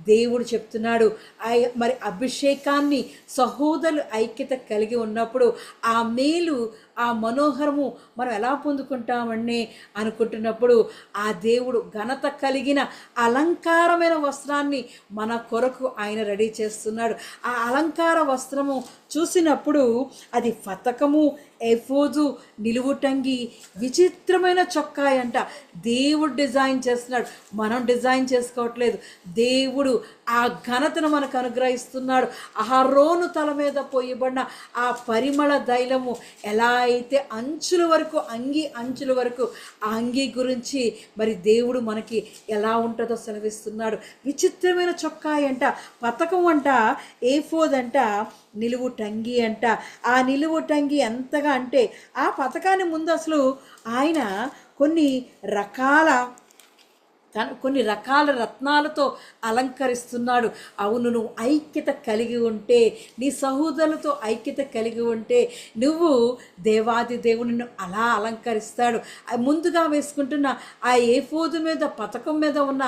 దేవుడు చెప్తున్నాడు, మరి అభిషేకాన్ని సహోదరులు ఐక్యత కలిగి ఉన్నప్పుడు ఆ మేలు, ఆ మనోహరము మనం ఎలా పొందుకుంటామని అనుకుంటున్నప్పుడు ఆ దేవుడు ఘనత కలిగిన అలంకారమైన వస్త్రాన్ని మన కొరకు ఆయన రెడీ చేస్తున్నాడు. ఆ అలంకార వస్త్రము చూసినప్పుడు అది పతకము, ఎఫోదు, నిలువుటంగి, విచిత్రమైన చొక్కాయి అంట. దేవుడు డిజైన్ చేస్తున్నాడు, మనం డిజైన్ చేసుకోవట్లేదు. దేవుడు ఆ ఘనతను మనకు అనుగ్రహిస్తున్నాడు. అహరోను తల మీద పోయబడిన ఆ పరిమళ తైలము ఎలా అయితే అంచుల వరకు, అంచుల వరకు ఆ అంగీ గురించి మరి దేవుడు మనకి ఎలా ఉంటుందో సెలవిస్తున్నాడు. విచిత్రమైన చొక్కాయి అంట, పతకం అంట, ఏఫోద్ అంట, నిలువు టంగి అంట. ఆ నిలువు టంగి ఎంతగా అంటే ఆ పతకాన్ని ముందు అసలు ఆయన కొన్ని రకాల కొన్ని రకాల రత్నాలతో అలంకరిస్తున్నాడు. అవును, నువ్వు ఐక్యత కలిగి ఉంటే, నీ సహోదరులతో ఐక్యత కలిగి ఉంటే నువ్వు దేవాది దేవుడు నిన్ను అలా అలంకరిస్తాడు. ముందుగా వేసుకుంటున్న ఆ ఏఫోదు మీద, పతకం మీద ఉన్న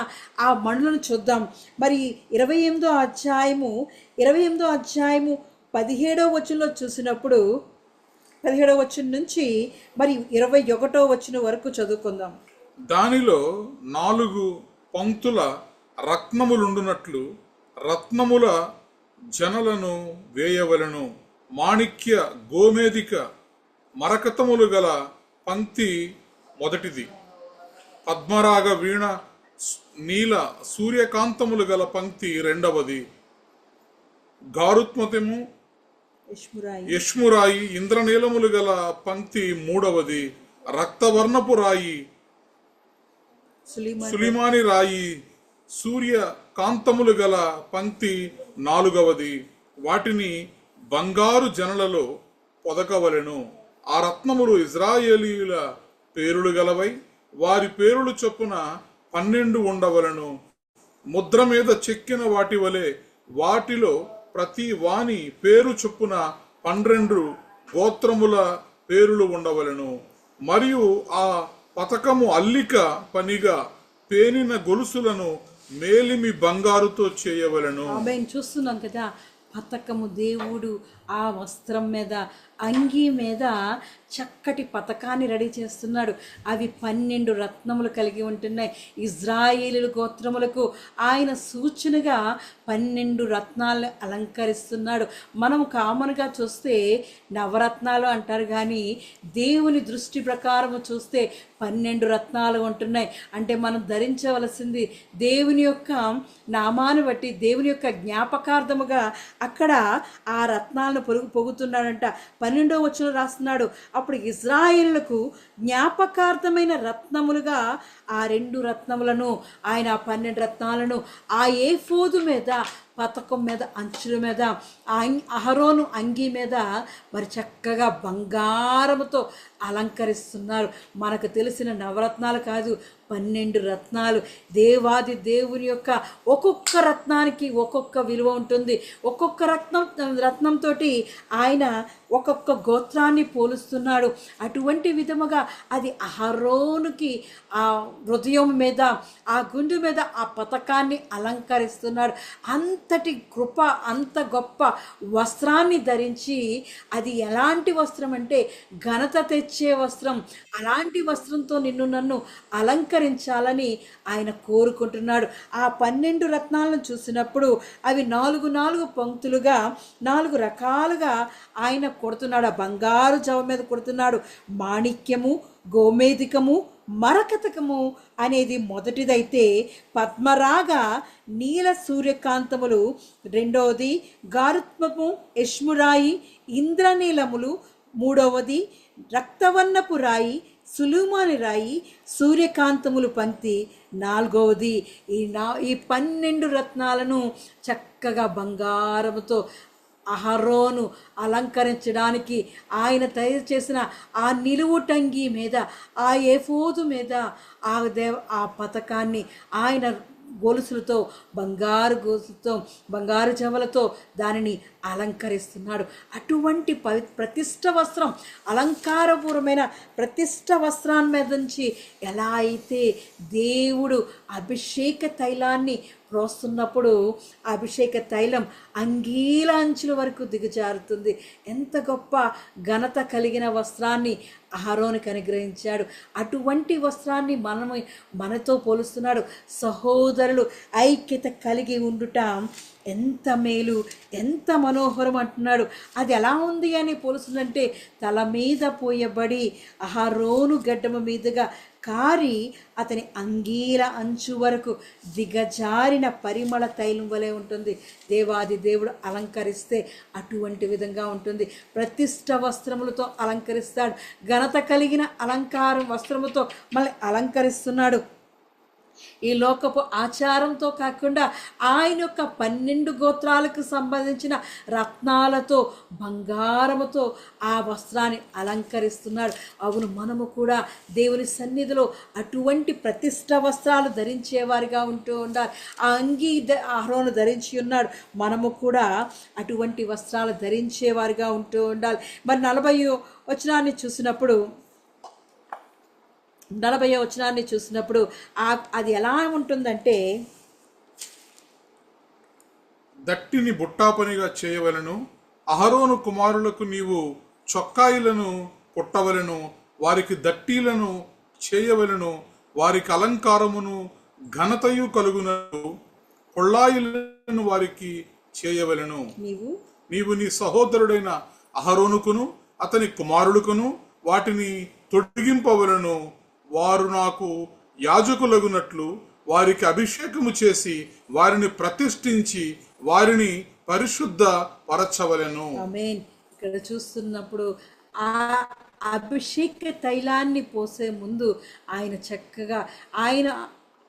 ఆ మణులను చూద్దాం. మరి 28వ అధ్యాయము 17వ వచనంలో చూసినప్పుడు 17వ వచనం నుంచి మరి 21వ వచనం వరకు చదువుకుందాం. దానిలో 4 పంక్తుల రత్నములుండునట్లు రత్నముల జనలను వేయవలను. మాణిక్య గోమేదిక మరకతములు గల పంక్తి మొదటిది. పద్మరాగ వీణ నీల సూర్యకాంతములు గల పంక్తి రెండవది. గారుత్మతము యష్మురాయి ఇంద్రనీలములు గల పంక్తి మూడవది. రక్తవర్ణపు రాయి సులిమాని రాయి సూర్య కాంతములు గల పంక్తి నాలుగవది. వాటిని బంగారు జనలలో పొదకవలెను. ఆ రత్నములు ఇజ్రాయేలీయుల పేరులు గలవై వారి పేరులు చొప్పున 12 ఉండవలను. ముద్ర మీద చెక్కిన వాటి వలె వాటిలో ప్రతి వాని పేరు చొప్పున 12 గోత్రముల పేరులు ఉండవలను. మరియు ఆ పతకము అల్లిక పనిగా పేనిన గొలుసులను మేలిమి బంగారుతో చేయవలను. చూస్తున్నాం కదా, పతకము దేవుడు ఆ వస్త్రం మీద, అంగీ మీద చక్కటి పతకాన్ని రెడీ చేస్తున్నాడు. అవి 12 రత్నములు కలిగి ఉంటున్నాయి. ఇజ్రాయేలు గోత్రములకు ఆయన సూచనగా 12 రత్నాలను అలంకరిస్తున్నాడు. మనం కామన్గా చూస్తే నవరత్నాలు అంటారు, కానీ దేవుని దృష్టి ప్రకారం చూస్తే 12 రత్నాలు ఉంటున్నాయి. అంటే మనం ధరించవలసింది దేవుని యొక్క నామాన్ని బట్టి, దేవుని యొక్క జ్ఞాపకార్థముగా అక్కడ ఆ రత్నాలను పొగుతున్నాడంట. 12వ వచనంలో రాస్తున్నాడు, అప్పుడు ఇజ్రాయేలులకు జ్ఞాపకార్థమైన రత్నములుగా ఆ 2 రత్నములను, ఆయన 12 రత్నాలను ఆ ఏఫోదు మీద, పతకం మీద, అంచుల మీద, అహరోను అంగీ మీద మరి చక్కగా బంగారముతో అలంకరిస్తున్నారు. మనకు తెలిసిన నవరత్నాలు కాదు, 12 రత్నాలు. దేవాది దేవుని యొక్క ఒక్కొక్క రత్నానికి ఒక్కొక్క విలువ ఉంటుంది. ఒక్కొక్క రత్నంతో ఆయన ఒక్కొక్క గోత్రాన్ని పోలుస్తున్నాడు. అటువంటి విధముగా అది అహరోనుకి ఆ హృదయం మీద, ఆ గుండు మీద ఆ పతకాన్ని అలంకరిస్తున్నాడు. అంతటి కృప, అంత గొప్ప వస్త్రాన్ని ధరించి, అది ఎలాంటి వస్త్రం అంటే ఘనత తెచ్చే వస్త్రం. అలాంటి వస్త్రంతో నిన్ను నన్ను అలంకరించాలని ఆయన కోరుకుంటున్నాడు. ఆ 12 రత్నాలను చూసినప్పుడు అవి 4 పంక్తులుగా 4 రకాలుగా ఆయన కొడుతున్నాడు. ఆ బంగారు జవ మీద కొడుతున్నాడు. మాణిక్యము, గోమేదికము, మరకతకము అనేది మొదటిదైతే, పద్మరాగ నీల సూర్యకాంతములు రెండవది, గారుత్మము యష్మురాయి ఇంద్రనీలములు మూడవది, రక్తవర్ణపు రాయి సులుమాని రాయి సూర్యకాంతములు పంక్తి నాలుగవది. ఈ 12 రత్నాలను చక్కగా బంగారముతో అహరోను అలంకరించడానికి ఆయన తయారు చేసిన ఆ నిలువుటంగి మీద, ఆ ఏఫోదు మీద ఆ పతకాన్ని ఆయన గొలుసులతో, బంగారు గొలుసులతో, బంగారు చెవలతో దానిని అలంకరిస్తున్నాడు. అటువంటి ప్రతిష్ట వస్త్రం, అలంకారపూర్వమైన ప్రతిష్ట వస్త్రాన్ని మీద నుంచి ఎలా అయితే దేవుడు అభిషేక తైలాన్ని ప్రోస్తున్నప్పుడు అభిషేక తైలం అంగీల అంచుల వరకు దిగజారుతుంది. ఎంత గొప్ప ఘనత కలిగిన వస్త్రాన్ని అహరోనుకి అనుగ్రహించాడు. అటువంటి వస్త్రాన్ని మనతో పోలుస్తున్నాడు. సహోదరులు ఐక్యత కలిగి ఉండుట ఎంత మేలు, ఎంత మనోహరం అంటున్నాడు. అది ఎలా ఉంది అని పోలుస్తుందంటే, తల మీద పోయబడి అహరోను గడ్డము మీదుగా కారి అతని అంగీల అంచు వరకు దిగజారిన పరిమళ తైలం వలె ఉంటుంది. దేవాది దేవుడు అలంకరిస్తే అటువంటి విధంగా ఉంటుంది. ప్రతిష్ట వస్త్రములతో అలంకరిస్తాడు. ఘనత కలిగిన అలంకారం వస్త్రముతో మళ్ళీ అలంకరిస్తున్నాడు. ఈ లోకపు ఆచారంతో కాకుండా ఆయన యొక్క 12 గోత్రాలకు సంబంధించిన రత్నాలతో బంగారముతో ఆ వస్త్రాన్ని అలంకరిస్తున్నాడు. అవును, మనము కూడా దేవుని సన్నిధిలో అటువంటి ప్రతిష్ట వస్త్రాలు ధరించేవారిగా ఉంటూ ఉండాలి. ఆ అంగీ అహరోను ధరించి ఉన్నాడు, మనము కూడా అటువంటి వస్త్రాలు ధరించేవారిగా ఉంటూ ఉండాలి. మరి 40వ వచనాన్ని చూసినప్పుడు అది ఎలా ఉంటుందంటే, దట్టిని బుట్టాపనిగా చేయవలను, అహరోను కుమారులకు నీవు చొక్కాయిలను కుట్టవలను, వారికి దట్టీలను చేయవలను, వారికి అలంకారమును ఘనతయు కలుగునట్లు కొళ్ళాయిలను వారికి చేయవలను. నీవు నీ సహోదరుడైన అహరోనుకును అతని కుమారులకును వాటిని తొడిగింపవలను. వారు నాకు యాజకులగునట్లు వారికి అభిషేకము చేసి వారిని ప్రతిష్ఠించి వారిని పరిశుద్ధ పరచవలెను. ఆమేన్. ఇక్కడ చూస్తున్నప్పుడు ఆ అభిషేక తైలాన్ని పోసే ముందు ఆయన చక్కగా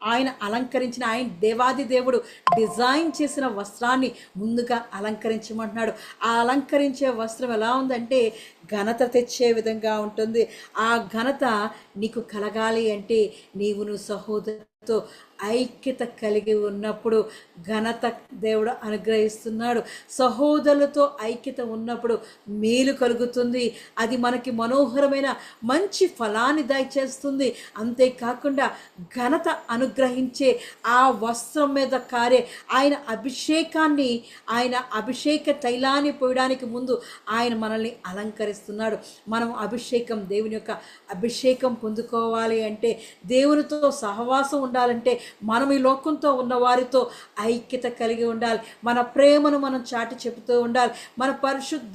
ఆయన అలంకరించిన, ఆయన దేవాది దేవుడు డిజైన్ చేసిన వస్త్రాన్ని ముందుగా అలంకరించమంటున్నాడు. ఆ అలంకరించే వస్త్రం ఎలా ఉందంటే ఘనత తెచ్చే విధంగా ఉంటుంది. ఆ ఘనత నీకు కలగాలి అంటే నువ్వు సహోదరుతో ఐక్యత కలిగి ఉన్నప్పుడు ఘనత దేవుడు అనుగ్రహిస్తున్నాడు. సహోదరులతో ఐక్యత ఉన్నప్పుడు మేలు కలుగుతుంది. అది మనకి మనోహరమైన మంచి ఫలాన్ని దయచేస్తుంది. అంతేకాకుండా ఘనత అనుగ్రహించే ఆ వస్త్రం మీద కారే ఆయన అభిషేకాన్ని, ఆయన అభిషేక తైలాన్ని పోయడానికి ముందు ఆయన మనల్ని అలంకరిస్తున్నాడు. మనం అభిషేకం, దేవుని యొక్క అభిషేకం పొందుకోవాలి అంటే, దేవునితో సహవాసం ఉండాలంటే మనం ఈ లోకంతో ఉన్న వారితో ఐక్యత కలిగి ఉండాలి. మన ప్రేమను మనం చాటి చెబుతూ ఉండాలి. మన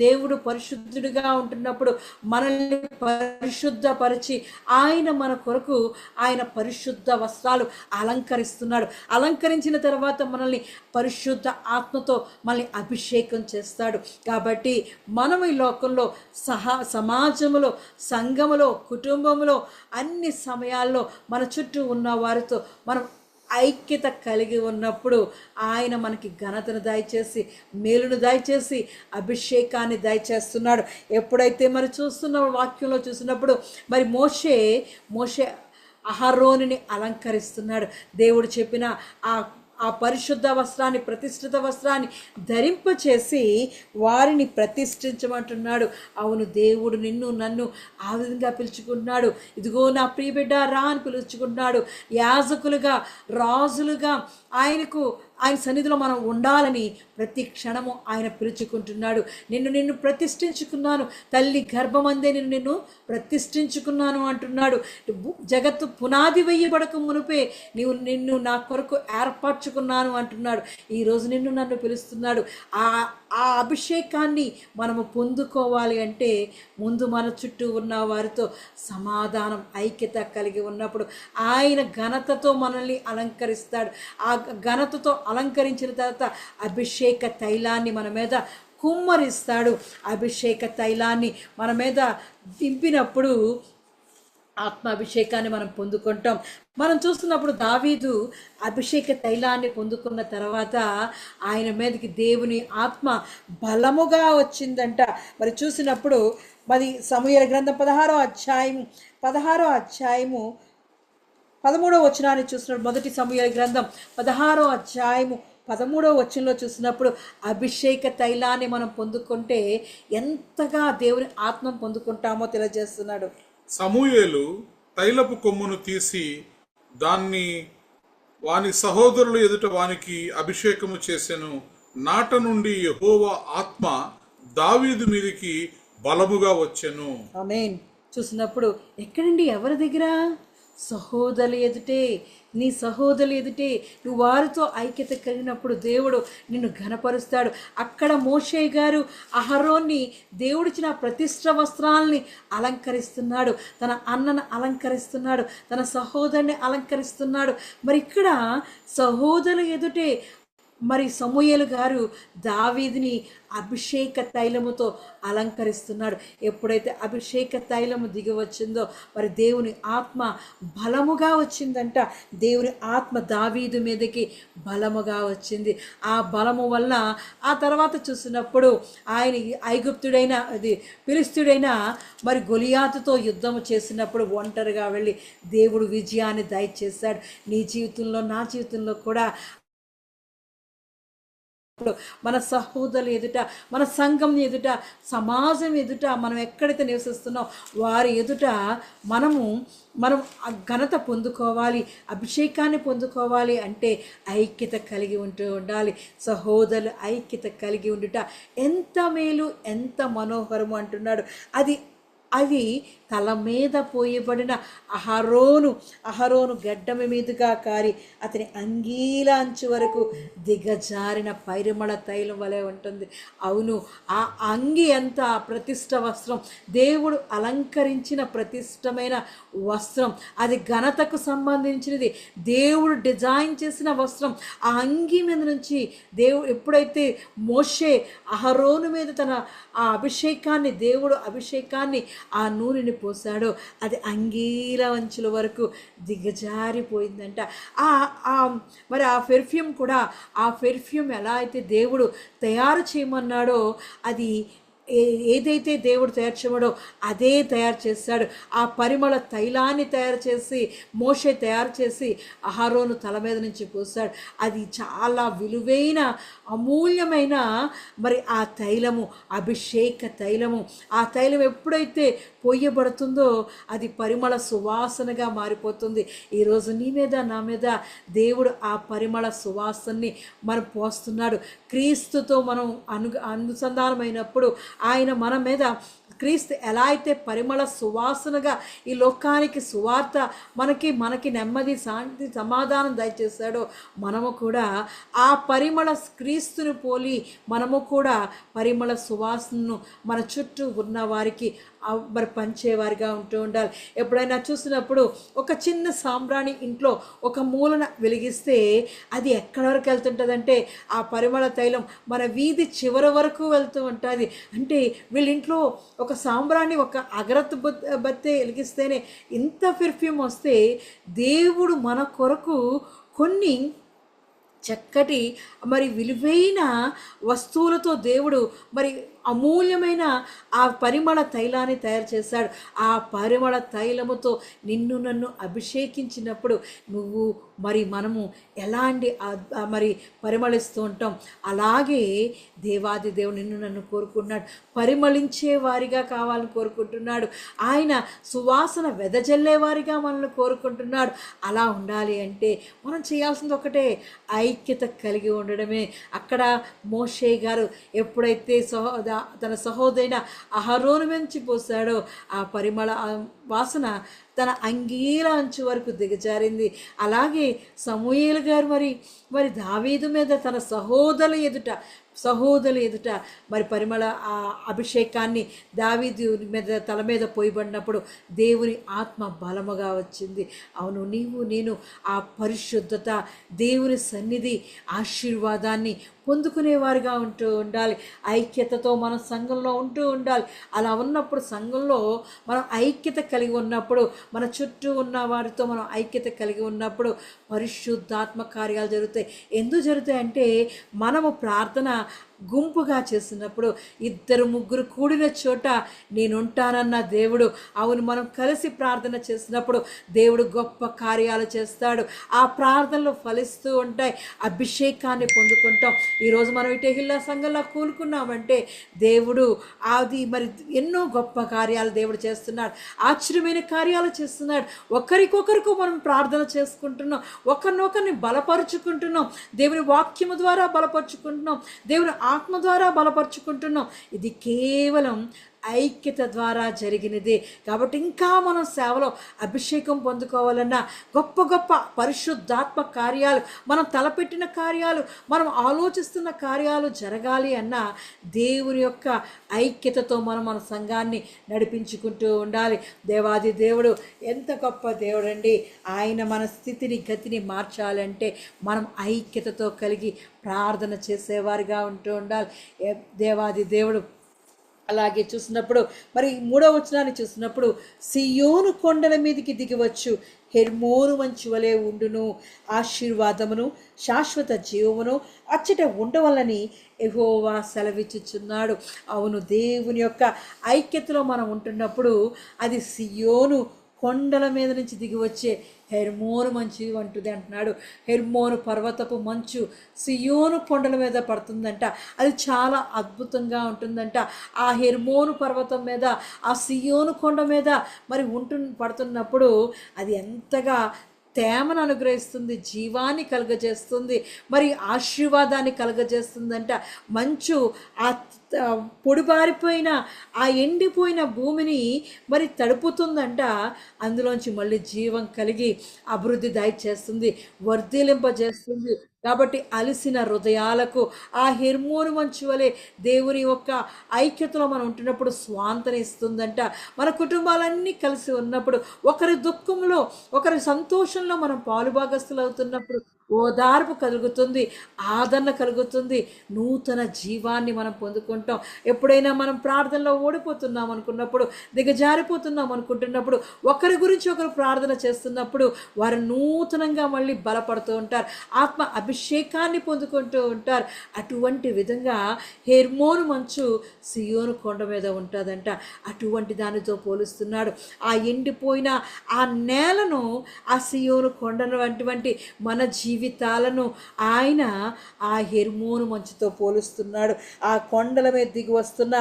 దేవుడు పరిశుద్ధుడిగా ఉంటున్నప్పుడు మనల్ని పరిశుద్ధపరిచి ఆయన మన కొరకు ఆయన పరిశుద్ధ వస్త్రాలు అలంకరిస్తున్నాడు. అలంకరించిన తర్వాత మనల్ని పరిశుద్ధ ఆత్మతో మనల్ని అభిషేకం చేస్తాడు. కాబట్టి మనం ఈ లోకంలో సమాజంలో, సంఘములో, కుటుంబంలో అన్ని సమయాల్లో మన చుట్టూ ఉన్న వారితో మనం ఐక్యత కలిగి ఉన్నప్పుడు ఆయన మనకి ఘనతను దయచేసి, మేలును దయచేసి, అభిషేకాన్ని దయచేస్తున్నాడు. ఎప్పుడైతే మరి వాక్యంలో చూసినప్పుడు మరి మోషే అహరోనుని అలంకరిస్తున్నాడు. దేవుడు చెప్పిన ఆ పరిశుద్ధ వస్త్రాన్ని, ప్రతిష్ఠిత వస్త్రాన్ని ధరింపచేసి వారిని ప్రతిష్ఠించమంటున్నాడు. అవును, దేవుడు నిన్ను నన్ను ఆ విధంగా పిలుచుకుంటున్నాడు. ఇదిగో నా ప్రియబిడ్డ రా అని పిలుచుకుంటున్నాడు. యాజకులుగా, రాజులుగా ఆయన సన్నిధిలో మనం ఉండాలని ప్రతి క్షణము ఆయన పిలుచుకుంటున్నాడు. నిన్ను ప్రతిష్ఠించుకున్నాను, తల్లి గర్భమందే నిన్ను ప్రతిష్ఠించుకున్నాను అంటున్నాడు. జగత్తు పునాది వేయబడక మునుపే నిన్ను నా కొరకు ఏర్పరచుకున్నాను అంటున్నాడు. ఈరోజు నిన్ను నన్ను పిలుస్తున్నాడు. ఆ అభిషేకాన్ని మనము పొందుకోవాలి అంటే ముందు మన చుట్టూ ఉన్న వారితో సమాధానం, ఐక్యత కలిగి ఉన్నప్పుడు ఆయన ఘనతతో మనల్ని అలంకరిస్తాడు. ఆ ఘనతతో అలంకరించిన తర్వాత అభిషేక తైలాన్ని మన మీద కుమ్మరిస్తాడు. అభిషేక తైలాన్ని మన మీద దింపినప్పుడు ఆత్మాభిషేకాన్ని మనం పొందుకుంటాం. మనం చూస్తున్నప్పుడు దావీదు అభిషేక తైలాన్ని పొందుకున్న తర్వాత ఆయన మీదకి దేవుని ఆత్మ బలముగా వచ్చిందంట. మరి చూసినప్పుడు మరి సమూయేలు గ్రంథం 16వ అధ్యాయము 13వ వచనాన్ని చూసినప్పుడు, మొదటి సమూయేలు గ్రంథం 16వ అధ్యాయము 13వ వచనంలో చూసినప్పుడు అభిషేక తైలాన్ని మనం పొందుకుంటే ఎంతగా దేవుని ఆత్మ పొందుకుంటామో తెలియజేస్తున్నాడు. సమూయేలు తైలపు కొమ్మును తీసి దాన్ని వాని సహోదరుల ఎదుట వానికి అభిషేకము చేసెను. నాట నుండి యెహోవా ఆత్మ దావీదు మీదికి బలముగా వచ్చెను. ఆమేన్. చూసినప్పుడు ఎక్కడండి, ఎవరి దగ్గర? సహోదరుల ఎదుటే, నీ సహోదరుల ఎదుటే నువ్వు వారితో ఐక్యత కలిగినప్పుడు దేవుడు నిన్ను ఘనపరుస్తాడు. అక్కడ మోషే గారు అహరోన్ని దేవుడిచ్చిన ప్రతిష్ఠ వస్త్రాలని అలంకరిస్తున్నాడు, తన అన్నను అలంకరిస్తున్నాడు, తన సహోదరుని అలంకరిస్తున్నాడు. మరి ఇక్కడ సహోదరుల ఎదుటే మరి సమూయేలు గారు దావీదుని అభిషేక తైలముతో అలంకరిస్తున్నాడు. ఎప్పుడైతే అభిషేక తైలము దిగి వచ్చిందో మరి దేవుని ఆత్మ బలముగా వచ్చిందంట. దేవుని ఆత్మ దావీదు మీదకి బలముగా వచ్చింది. ఆ బలము వల్ల ఆ తర్వాత చూసినప్పుడు ఆయన ఐగుప్తుడైన ఫిలిష్తీయుడైన మరి గొలియాతుతో యుద్ధము చేసినప్పుడు ఒంటరిగా వెళ్ళి దేవుడు విజయాన్ని దయచేశాడు. నీ జీవితంలో నా జీవితంలో కూడా మన సహోదరులు ఎదుట, మన సంఘం ఎదుట, సమాజం ఎదుట, మనం ఎక్కడైతే నివసిస్తున్నాం వారి ఎదుట మనం ఘనత పొందుకోవాలి, అభిషేకాన్ని పొందుకోవాలి అంటే ఐక్యత కలిగి ఉండాలి. సహోదరులు ఐక్యత కలిగి ఉండుట ఎంత మేలు, ఎంత మనోహరము అంటున్నాడు. అది తల మీద పోయబడిన అహరోను గడ్డమి మీదుగా కారి అతని అంగీల అంచు వరకు దిగజారిన పరిమళ తైలం వలె ఉంటుంది. అవును, ఆ అంగి ఎంత ప్రతిష్ట వస్త్రం, దేవుడు అలంకరించిన ప్రతిష్టమైన వస్త్రం, అది ఘనతకు సంబంధించినది, దేవుడు డిజైన్ చేసిన వస్త్రం. ఆ అంగి మీద నుంచి దేవుడు ఎప్పుడైతే మోషే అహరోను మీద తన ఆ అభిషేకాన్ని, దేవుడు అభిషేకాన్ని, ఆ నూనెని పోసాడో అది అంగీల అంచుల వరకు దిగజారిపోయిందంట. మరి ఆ పెర్ఫ్యూమ్ ఎలా అయితే దేవుడు తయారు చేయమన్నాడో అది ఏదైతే దేవుడు తయారు చేయడో అదే తయారు చేశాడు. ఆ పరిమళ తైలాన్ని తయారు చేసి మోషే తయారు చేసి అహరోను తల మీద నుంచి పోసాడు. అది చాలా విలువైన అమూల్యమైన మరి ఆ తైలము, అభిషేక తైలము. ఆ తైలం ఎప్పుడైతే పోయబడుతుందో అది పరిమళ సువాసనగా మారిపోతుంది. ఈరోజు నీ మీద నా మీద దేవుడు ఆ పరిమళ సువాసనని మనం పోస్తున్నాడు. క్రీస్తుతో మనం అనుసంధానమైనప్పుడు ఆయన మన మీద, క్రీస్తు ఎలా అయితే పరిమళ సువాసనగా ఈ లోకానికి సువార్త మనకి నెమ్మది, శాంతి, సమాధానం దయచేశాడో మనము కూడా ఆ పరిమళ క్రీస్తుని పోలి మనము కూడా పరిమళ సువాసనను మన చుట్టూ ఉన్న వారికి మరి పంచేవారిగా ఉండాలి. ఎప్పుడైనా చూసినప్పుడు ఒక చిన్న సాంబ్రాణి ఇంట్లో ఒక మూలన వెలిగిస్తే అది ఎక్కడి వరకు వెళ్తుంటుందంటే ఆ పరిమళ తైలం మన వీధి చివరి వరకు వెళ్తూ ఉంటుంది. అంటే వీళ్ళ ఇంట్లో ఒక సాంబ్రాణి, ఒక అగరత్తు బత్తి వెలిగిస్తేనే ఇంత పెర్ఫ్యూమ్ వస్తే దేవుడు మన కొరకు కొన్ని చక్కటి మరి విలువైన వస్తువులతో దేవుడు మరి అమూల్యమైన ఆ పరిమళ తైలాన్ని తయారు చేశాడు. ఆ పరిమళ తైలముతో నిన్ను నన్ను అభిషేకించినప్పుడు నువ్వు మరి మనము ఎలాంటి మరి పరిమళిస్తూ ఉంటాం. అలాగే దేవాది దేవుడు నిన్ను నన్ను కోరుకున్నాడు, పరిమళించే వారిగా కావాలని కోరుకుంటున్నాడు. ఆయన సువాసన వెదజల్లేవారిగా మనల్ని కోరుకుంటున్నాడు. అలా ఉండాలి అంటే మనం చేయాల్సింది ఒకటే, ఐక్యత కలిగి ఉండడమే. అక్కడ మోషే గారు ఎప్పుడైతే తన సహోదరైన అహరోను నుంచి పోసాడో ఆ పరిమళ వాసన తన అంగీల అంచు వరకు దిగజారింది. అలాగే సమూయేలు గారు మరి దావీదు మీద తన సహోదరుల ఎదుట మరి పరిమళ ఆ అభిషేకాన్ని దావీదు మీద తల మీద పోయబడినప్పుడు దేవుని ఆత్మ బలముగా వచ్చింది. అవును, నీవు నేను ఆ పరిశుద్ధత, దేవుని సన్నిధి, ఆశీర్వాదాన్ని పొందుకునేవారుగా ఉండాలి. ఐక్యతతో మనం సంఘంలో ఉండాలి. అలా ఉన్నప్పుడు సంఘంలో మనం ఐక్యత కలిగి ఉన్నప్పుడు, మన చుట్టూ ఉన్న వారితో మనం ఐక్యత కలిగి ఉన్నప్పుడు పరిశుద్ధాత్మ కార్యాలు జరుగుతాయి. ఎందుకు జరుగుతాయి అంటే మనము ప్రార్థన గుంపుగా చేసినప్పుడు, 2-3 కూడిన చోట నేనుంటానన్న దేవుడు. అవును, మనం కలిసి ప్రార్థన చేసినప్పుడు దేవుడు గొప్ప కార్యాలు చేస్తాడు. ఆ ప్రార్థనలు ఫలిస్తూ ఉంటాయి, అభిషేకాన్ని పొందుకుంటాం. ఈరోజు మనం ఇటెహిల్లా సంఘంలో కూలుకున్నామంటే దేవుడు అది మరి ఎన్నో గొప్ప కార్యాలు దేవుడు చేస్తున్నాడు, ఆశ్చర్యమైన కార్యాలు చేస్తున్నాడు. ఒకరికొకరికి మనం ప్రార్థన చేసుకుంటున్నాం, ఒకరినొకరిని బలపరుచుకుంటున్నాం, దేవుని వాక్యము ద్వారా బలపరుచుకుంటున్నాం, దేవుని ఆత్మ ద్వారా బలపరుచుకుంటున్నాం. ఇది కేవలం ఐక్యత ద్వారా జరిగినది. కాబట్టి ఇంకా మనం సేవలో అభిషేకం పొందుకోవాలన్నా, గొప్ప గొప్ప పరిశుద్ధాత్మ కార్యాలు, మనం తలపెట్టిన కార్యాలు, మనం ఆలోచిస్తున్న కార్యాలు జరగాలి అన్నా దేవుని యొక్క ఐక్యతతో మనం మన సంఘాన్ని నడిపించుకుంటూ ఉండాలి. దేవాది దేవుడు ఎంత గొప్ప దేవుడు అండి. ఆయన మన స్థితిని గతిని మార్చాలంటే మనం ఐక్యతతో కలిగి ప్రార్థన చేసేవారిగా ఉంటూ ఉండాలి. దేవాది దేవుడు అలాగే చూసినప్పుడు మరి 3వ వచనాన్ని చూసినప్పుడు, సియోను కొండల మీదకి దిగివచ్చు, హెర్మోను మంచు వలె ఉండును, ఆశీర్వాదమును శాశ్వత జీవమును అచ్చట ఉండవలని యెహోవా సెలవిచ్చుచున్నాడు. అవును, దేవుని యొక్క ఐక్యతలో మనం ఉంటున్నప్పుడు అది సియోను కొండల మీద నుంచి దిగి వచ్చే హెర్మోను మంచు వంటిది అంటున్నాడు. హెర్మోను పర్వతపు మంచు సియోను కొండల మీద పడుతుందంట. అది చాలా అద్భుతంగా ఉంటుందంట. ఆ హెర్మోను పర్వతం మీద, ఆ సియోను కొండ మీద మరి పడుతున్నప్పుడు అది ఎంతగా తేమను అనుగ్రహిస్తుంది, జీవాన్ని కలుగజేస్తుంది, మరి ఆశీర్వాదాన్ని కలుగజేస్తుందంట. మంచు ఆ పొడిబారిపోయిన ఆ ఎండిపోయిన భూమిని మరి తడుపుతుందంట. అందులోంచి మళ్ళీ జీవం కలిగి అభివృద్ధి దయచేస్తుంది, వర్ధిలింపజేస్తుంది. కాబట్టి అలసిన హృదయాలకు ఆ హెర్మోను మంచు వలె దేవుని యొక్క ఐక్యతలో మనం ఉంటున్నప్పుడు స్వాంతన ఇస్తుందంట. మన కుటుంబాలన్నీ కలిసి ఉన్నప్పుడు, ఒకరి దుఃఖంలో ఒకరి సంతోషంలో మనం పాలుభాగస్తులు అవుతున్నప్పుడు ఓదార్పు కలుగుతుంది, ఆదరణ కలుగుతుంది, నూతన జీవాన్ని మనం పొందుకుంటాం. ఎప్పుడైనా మనం ప్రార్థనలో ఓడిపోతున్నాం అనుకున్నప్పుడు, దిగజారిపోతున్నాం అనుకుంటున్నప్పుడు, ఒకరి గురించి ఒకరు ప్రార్థన చేస్తున్నప్పుడు వారు నూతనంగా మళ్ళీ బలపడుతూ ఉంటారు, ఆత్మ అభిషేకాన్ని పొందుకుంటూ ఉంటారు. అటువంటి విధంగా హెర్మోను మంచు సియోను కొండ మీద ఉంటుందంట. అటువంటి దానితో పోలుస్తున్నాడు. ఆ ఎండిపోయిన ఆ నేలను, ఆ సియోను కొండను వంటి మన జీవితాలను ఆయన ఆ హెర్మోను మంచుతో పోలుస్తున్నాడు. ఆ కొండల మీద దిగి వస్తున్న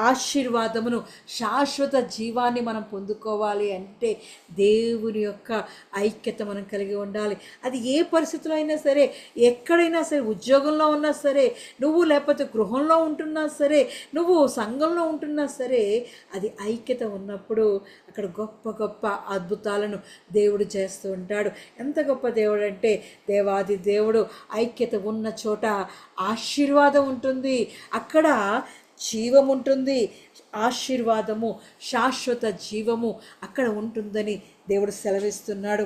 ఆశీర్వాదమును, శాశ్వత జీవాన్ని మనం పొందుకోవాలి అంటే దేవుని యొక్క ఐక్యత మనం కలిగి ఉండాలి. అది ఏ పరిస్థితిలో అయినా సరే, ఎక్కడైనా సరే, ఉద్యోగంలో ఉన్నా సరే, నువ్వు లేకపోతే గృహంలో ఉంటున్నా సరే, నువ్వు సంఘంలో ఉంటున్నా సరే, అది ఐక్యత ఉన్నప్పుడు అక్కడ గొప్ప గొప్ప అద్భుతాలను దేవుడు చేస్తూ ఉంటాడు. ఎంత గొప్ప దేవుడు అంటే, దేవాది దేవుడు ఐక్యత ఉన్న చోట ఆశీర్వాదం ఉంటుంది, అక్కడ జీవం ఉంటుంది, ఆశీర్వాదము శాశ్వత జీవము అక్కడ ఉంటుందని దేవుడు సెలవిస్తున్నాడు.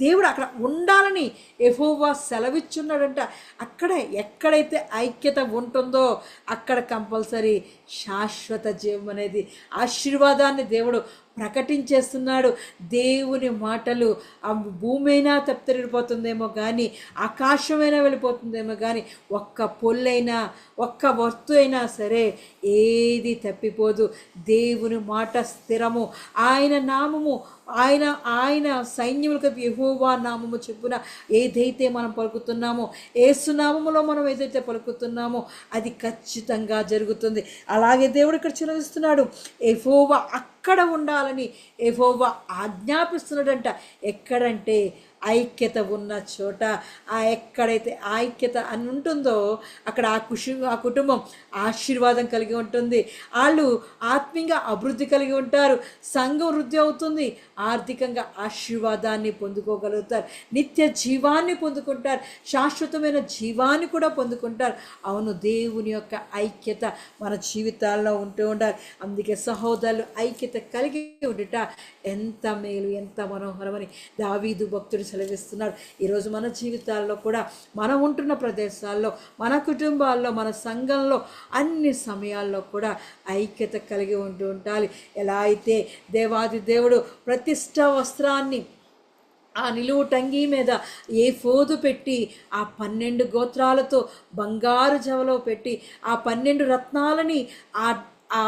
దేవుడు అక్కడ ఉండాలని యెహోవా సెలవిచ్చున్నాడంట. అక్కడ ఎక్కడైతే ఐక్యత ఉంటుందో అక్కడ కంపల్సరీ శాశ్వత జీవం అనేది, ఆశీర్వాదాన్ని దేవుడు ప్రకటించేస్తున్నాడు. దేవుని మాటలు ఆ భూమైనా తప్పిపోతుందేమో కానీ, ఆకాశమైనా వెళ్ళిపోతుందేమో కానీ, ఒక్క పొల్లైనా ఒక్క వస్తు అయినా సరే ఏది తప్పిపోదు. దేవుని మాట స్థిరము. ఆయన నామము, ఆయన సైన్యములకు యెహోవా నామము చెప్పున ఏదైతే మనం పలుకుతున్నామో, యేసు నామములో మనం ఏదైతే పలుకుతున్నామో అది ఖచ్చితంగా జరుగుతుంది. అలాగే దేవుడు ఇక్కడ చెలవిస్తున్నాడు, యెహోవా అక్కడ ఉండాలని యెహోవా ఆజ్ఞాపిస్తున్నాడంట. ఎక్కడంటే ఐక్యత ఉన్న చోట. ఆ ఎక్కడైతే ఐక్యత అని ఉంటుందో అక్కడ ఆ కుటుంబం ఆశీర్వాదం కలిగి ఉంటుంది, వాళ్ళు ఆత్మీయంగా అభివృద్ధి కలిగి ఉంటారు, సంఘం వృద్ధి అవుతుంది, ఆర్థికంగా ఆశీర్వాదాన్ని పొందుకోగలుగుతారు, నిత్య జీవాన్ని పొందుకుంటారు, శాశ్వతమైన జీవాన్ని కూడా పొందుకుంటారు. అవును, దేవుని యొక్క ఐక్యత మన జీవితాల్లో ఉంటూ ఉండాలి. అందుకే సహోదరులు ఐక్యత కలిగి ఉండుట ఎంత మేలు, ఎంత మనోహరమని దావీదు భక్తుడు సెలవిస్తున్నాడు. ఈరోజు మన జీవితాల్లో కూడా, మనం ఉంటున్న ప్రదేశాల్లో, మన కుటుంబాల్లో, మన సంఘంలో అన్ని సమయాల్లో కూడా ఐక్యత కలిగి ఉంటూ ఉండాలి. ఎలా అయితే దేవాది దేవుడు ప్రతిష్ట వస్త్రాన్ని ఆ నిలువు టంగి మీద ఏఫోదు పెట్టి, ఆ 12 గోత్రాలతో బంగారు జవలో పెట్టి, ఆ 12 రత్నాలని ఆ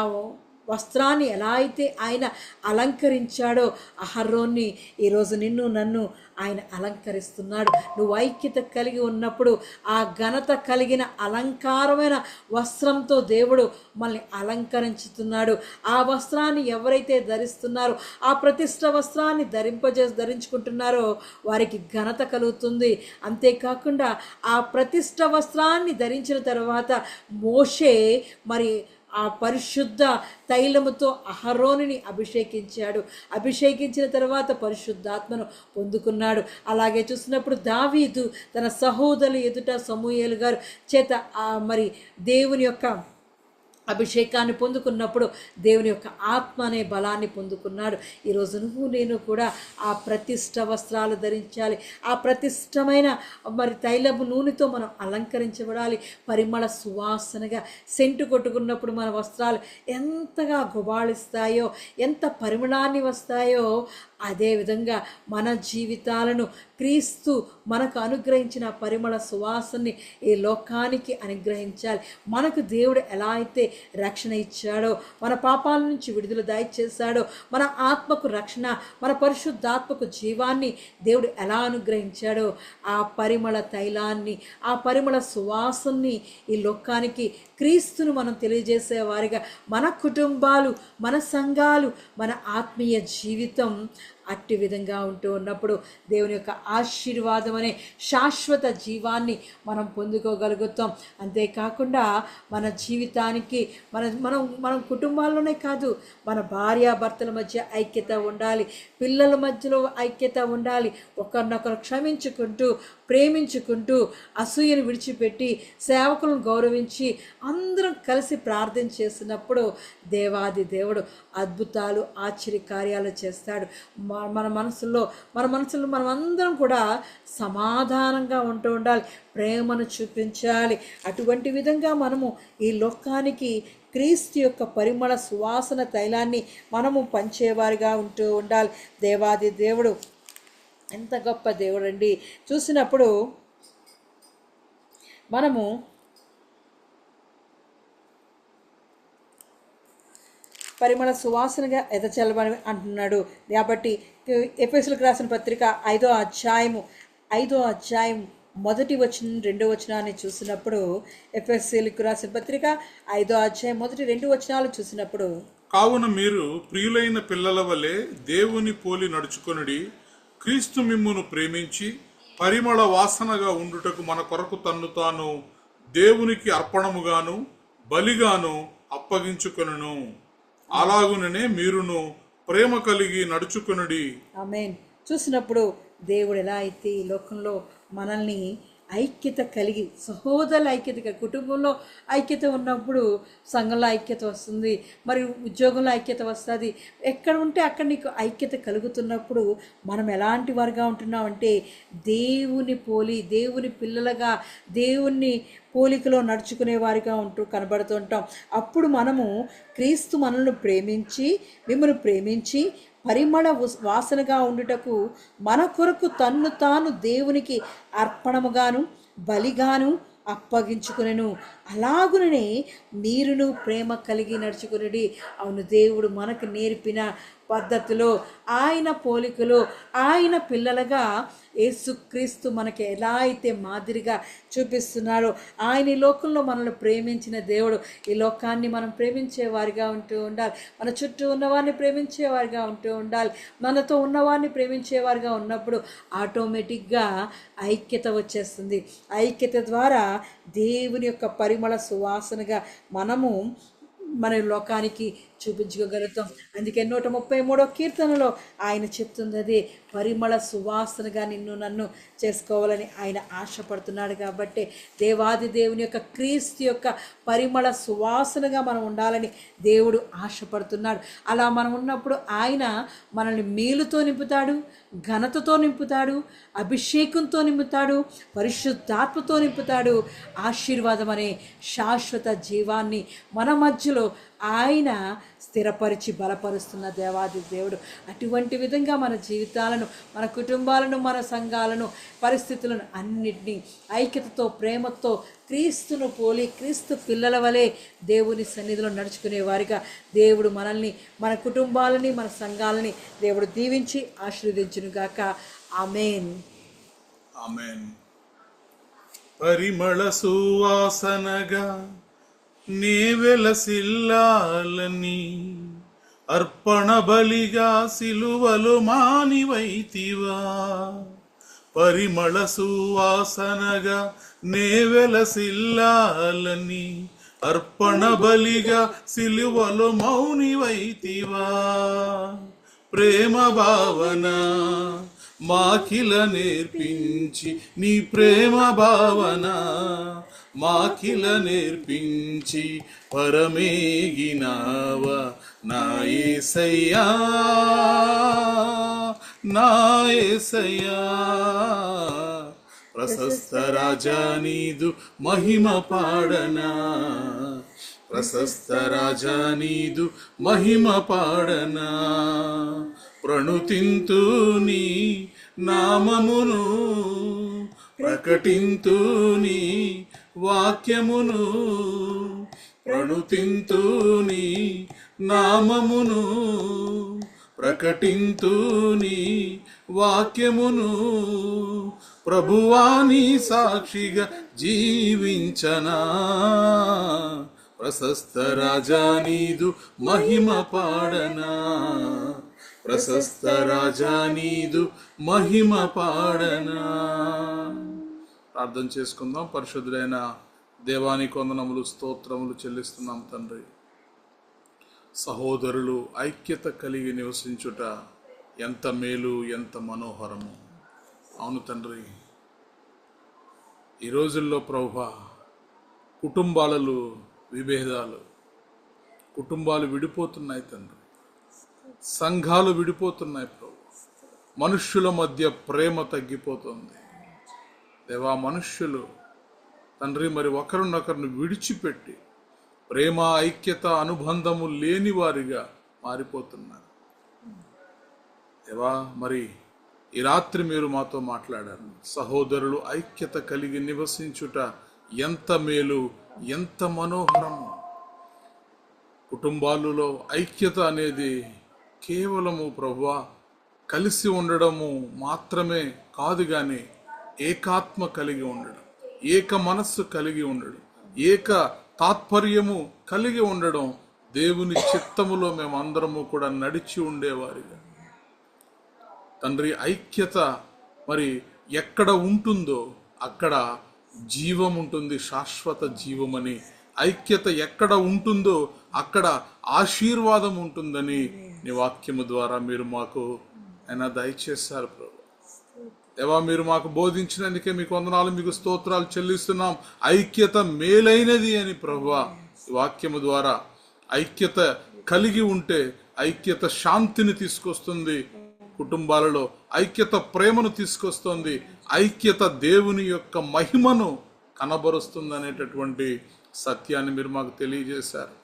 వస్త్రాన్ని ఎలా అయితే ఆయన అలంకరించాడో అహరోన్ని, ఈరోజు నిన్ను నన్ను ఆయన అలంకరిస్తున్నాడు. నువ్వు ఐక్యత కలిగి ఉన్నప్పుడు ఆ ఘనత కలిగిన అలంకారమైన వస్త్రంతో దేవుడు మనల్ని అలంకరించుతున్నాడు. ఆ వస్త్రాన్ని ఎవరైతే ధరిస్తున్నారో, ఆ ప్రతిష్ట వస్త్రాన్ని ధరించుకుంటున్నారో వారికి ఘనత కలుగుతుంది. అంతేకాకుండా ఆ ప్రతిష్ట వస్త్రాన్ని ధరించిన తర్వాత మోషే మరి ఆ పరిశుద్ధ తైలముతో అహరోనుని అభిషేకించాడు. అభిషేకించిన తర్వాత పరిశుద్ధాత్మను పొందుకున్నాడు. అలాగే చూసినప్పుడు దావీదు తన సహోదరుల ఎదుట సమూయేలు గారు చేత మరి దేవుని యొక్క అభిషేకాన్ని పొందుకున్నప్పుడు దేవుని యొక్క ఆత్మ అనే బలాన్ని పొందుకున్నాడు. ఈరోజు నువ్వు నేను కూడా ఆ ప్రతిష్ట వస్త్రాలు ధరించాలి. ఆ ప్రతిష్టమైన మరి తైలపు నూనెతో మనం అలంకరించబడాలి. పరిమళ సువాసనగా సెంటు కొట్టుకున్నప్పుడు మన వస్త్రాలు ఎంతగా గుబాళిస్తాయో, ఎంత పరిమళాన్ని వస్తాయో, అదేవిధంగా మన జీవితాలను క్రీస్తు మనకు అనుగ్రహించిన పరిమళ సువాసనని ఈ లోకానికి అనుగ్రహించాలి. మనకు దేవుడు ఎలా అయితే రక్షణ ఇచ్చాడో, మన పాపాల నుంచి విడుదల దయచేశాడో, మన ఆత్మకు రక్షణ, మన పరిశుద్ధాత్మకు జీవాన్ని దేవుడు ఎలా అనుగ్రహించాడో, ఆ పరిమళ తైలాన్ని, ఆ పరిమళ సువాసనని ఈ లోకానికి క్రీస్తును మనం తెలియజేసే వారిగా మన కుటుంబాలు, మన సంఘాలు, మన ఆత్మీయ జీవితం అట్టి విధంగా ఉంటూ ఉన్నప్పుడు దేవుని యొక్క ఆశీర్వాదం అనే శాశ్వత జీవాన్ని మనం పొందుకోగలుగుతాం. అంతేకాకుండా మన జీవితానికి మనం కుటుంబాల్లోనే కాదు, మన భార్యాభర్తల మధ్య ఐక్యత ఉండాలి, పిల్లల మధ్యలో ఐక్యత ఉండాలి. ఒకరినొకరు క్షమించుకుంటూ, ప్రేమించుకుంటూ, అసూయను విడిచిపెట్టి, సేవకులను గౌరవించి అందరం కలిసి ప్రార్థన చేసినప్పుడు దేవాది దేవుడు అద్భుతాలు, ఆశ్చర్య కార్యాలు చేస్తాడు. మన మనసులో మనం అందరం కూడా సమాధానంగా ఉంటూ ఉండాలి, ప్రేమను చూపించాలి. అటువంటి విధంగా మనము ఈ లోకానికి క్రీస్తు యొక్క పరిమళ సువాసన తైలాన్ని మనము పంచేవారిగా ఉంటూ ఉండాలి. దేవాది దేవుడు ఎంత గొప్ప దేవుడు అండి. చూసినప్పుడు మనము పరిమళ సువాసనగా ఎదచల్లమని అంటున్నాడు. కాబట్టి ఎఫెసీయులకు రాసిన పత్రిక 5వ అధ్యాయం 1వ వచనం 2వ వచనాన్ని చూసినప్పుడు, ఎఫెసీయులకు రాసిన పత్రిక 5వ అధ్యాయం 1-2 వచనాలు చూసినప్పుడు, కావున మీరు ప్రియులైన పిల్లల వలె దేవుని పోలి నడుచుకొనుడి, క్రీస్తు మిమ్మును ప్రేమించి పరిమళ వాసనగా ఉండుటకు మన కొరకు తన్ను తాను దేవునికి అర్పణముగాను బలిగాను అప్పగించుకొనును. అలాగుననే మీరును ప్రేమ కలిగి నడుచుకొనుడి. ఆమేన్. చూసినప్పుడు దేవుడు ఎలా అయితే ఈ లోకంలో మనల్ని ఐక్యత కలిగి, సహోదరుల ఐక్యత కలిగి, కుటుంబంలో ఐక్యత ఉన్నప్పుడు సంఘంలో ఐక్యత వస్తుంది, మరి ఉద్యోగంలో ఐక్యత వస్తుంది. ఎక్కడ ఉంటే అక్కడ నీకు ఐక్యత కలుగుతున్నప్పుడు మనం ఎలాంటి వారుగా ఉంటున్నామంటే దేవుని పోలి, దేవుని పిల్లలుగా, దేవుని పోలికలో నడుచుకునే వారిగా ఉంటూ కనబడుతుంటాం. అప్పుడు మనము క్రీస్తు మనల్ని ప్రేమించి, మిమ్మల్ని ప్రేమించి పరిమళ వాసనగా ఉండుటకు మన కొరకు తన్ను తాను దేవునికి అర్పణముగాను బలిగాను అప్పగించుకునెను. అలాగుననే మీరును ప్రేమ కలిగి నడుచుకునుడి. అవును, దేవుడు మనకు నేర్పిన పద్ధతిలో, ఆయన పోలికలో, ఆయన పిల్లలుగా యేసుక్రీస్తు మనకి ఎలా అయితే మాదిరిగా చూపిస్తున్నారో, ఆయన ఈ లోకంలో మనల్ని ప్రేమించిన దేవుడు ఈ లోకాన్ని మనం ప్రేమించేవారిగా ఉంటూ ఉండాలి. మన చుట్టూ ఉన్నవారిని ప్రేమించేవారిగా ఉంటూ ఉండాలి. మనతో ఉన్నవారిని ప్రేమించేవారిగా ఉన్నప్పుడు ఆటోమేటిక్గా ఐక్యత వచ్చేస్తుంది. ఐక్యత ద్వారా దేవుని యొక్క పరిమళ సువాసనగా మనము మన లోకానికి చూపించుకోగలుగుతాం. అందుకే 133వ కీర్తనలో ఆయన చెప్తుంది అదే, పరిమళ సువాసనగా నిన్ను నన్ను చేసుకోవాలని ఆయన ఆశపడుతున్నాడు. కాబట్టి దేవాది దేవుని యొక్క క్రీస్తు యొక్క పరిమళ సువాసనగా మనం ఉండాలని దేవుడు ఆశపడుతున్నాడు. అలా మనం ఉన్నప్పుడు ఆయన మనల్ని మేలుతో నింపుతాడు, ఘనతతో నింపుతాడు, అభిషేకంతో నింపుతాడు, పరిశుద్ధాత్మతో నింపుతాడు. ఆశీర్వాదం అనే శాశ్వత జీవాన్ని మన మధ్యలో ఆయన స్థిరపరిచి బలపరుస్తున్న దేవాది దేవుడు. అటువంటి విధంగా మన జీవితాలను, మన కుటుంబాలను, మన సంఘాలను, పరిస్థితులను అన్నిటినీ ఐక్యతతో, ప్రేమతో, క్రీస్తును పోలి, క్రీస్తు పిల్లల వలె దేవుని సన్నిధిలో నడుచుకునే వారిగా దేవుడు మనల్ని, మన కుటుంబాలని, మన సంఘాలని దేవుడు దీవించి ఆశీర్వదించునుగాక. ఆమేన్. ఆమేన్. పరిమళ సువాసనగా నీ వెలసిల్లాలని, అర్పణ బలిగా సిలువలు మానివైతివా. పరిమళ సువాసనగా నే వెలసిల్లాలని, అర్పణ బలిగా సిలువలో మౌనివైతివా. ప్రేమ భావన మాకిల నేర్పించి, నీ ప్రేమ భావన మాకిల నేర్పించి పరమేగినావా నా యేసయ్యా, నా యేసయ్యా. ప్రశస్త రాజా నీదు మహిమ పాడనా, ప్రశస్త రాజా నీదు మహిమ పాడనా. ప్రణుతింతు నీ నామమును, ప్రకటింతు నీ వాక్యమును. ప్రణుతింతు నీ నామమును, ప్రకటింతు నీ వాక్యమును. ప్రభువాని సాక్షిగా జీవించనా, ప్రశస్త రాజా నీదు మహిమ పాడనా, ప్రశస్త రాజా నీదు మహిమ పాడనా. ప్రార్థన చేసుకుందాం. పరిశుద్ధుడైన దేవానికి వందనములు, స్తోత్రములు చెల్లిస్తున్నాం తండ్రి. సహోదరులు ఐక్యత కలిగి నివసించుట ఎంత మేలు, ఎంత మనోహరము. అవును తండ్రి, ఈ రోజుల్లో ప్రభువా కుటుంబాలలో విభేదాలు, కుటుంబాలు విడిపోతున్నాయి తండ్రి, సంఘాలు విడిపోతున్నాయి ప్రభు. మనుష్యుల మధ్య ప్రేమ తగ్గిపోతుంది దేవా. మనుష్యులు తండ్రి మరి ఒకరినొకరిని విడిచిపెట్టి ప్రేమ, ఐక్యత, అనుబంధము లేని వారిగా మారిపోతున్నారు దేవా. మరి ఈ రాత్రి మీరు మాతో మాట్లాడారు. సహోదరులు ఐక్యత కలిగి నివసించుట ఎంత మేలు, ఎంత మనోహరము. కుటుంబాలలో ఐక్యత అనేది కేవలము ప్రభువా కలిసి ఉండడము మాత్రమే కాదు, కానీ ఏకాత్మ కలిగి ఉండడం, ఏక మనస్సు కలిగి ఉండడం, ఏక తాత్పర్యము కలిగి ఉండడం, దేవుని చిత్తములో మేమందరము కూడా నడిచి ఉండేవారిగా తండ్రి. ఐక్యత మరి ఎక్కడ ఉంటుందో అక్కడ జీవం ఉంటుంది, శాశ్వత జీవమని. ఐక్యత ఎక్కడ ఉంటుందో అక్కడ ఆశీర్వాదం ఉంటుందని నీ వాక్యము ద్వారా మీరు మాకు అయినా దయచేశారు ప్రభు. దేవా, మీరు మాకు బోధించినందుకే మీకు వందనాలు, మీకు స్తోత్రాలు చెల్లిస్తున్నాం. ఐక్యత మేలైనది అని ప్రభువా ఈ వాక్యము ద్వారా ఐక్యత కలిగి ఉంటే ఐక్యత శాంతిని తీసుకొస్తుంది కుటుంబాలలో, ఐక్యత ప్రేమను తీసుకొస్తుంది, ఐక్యత దేవుని యొక్క మహిమను కనబరుస్తుంది అనేటటువంటి సత్యాన్ని మీరు మాకు తెలియజేశారు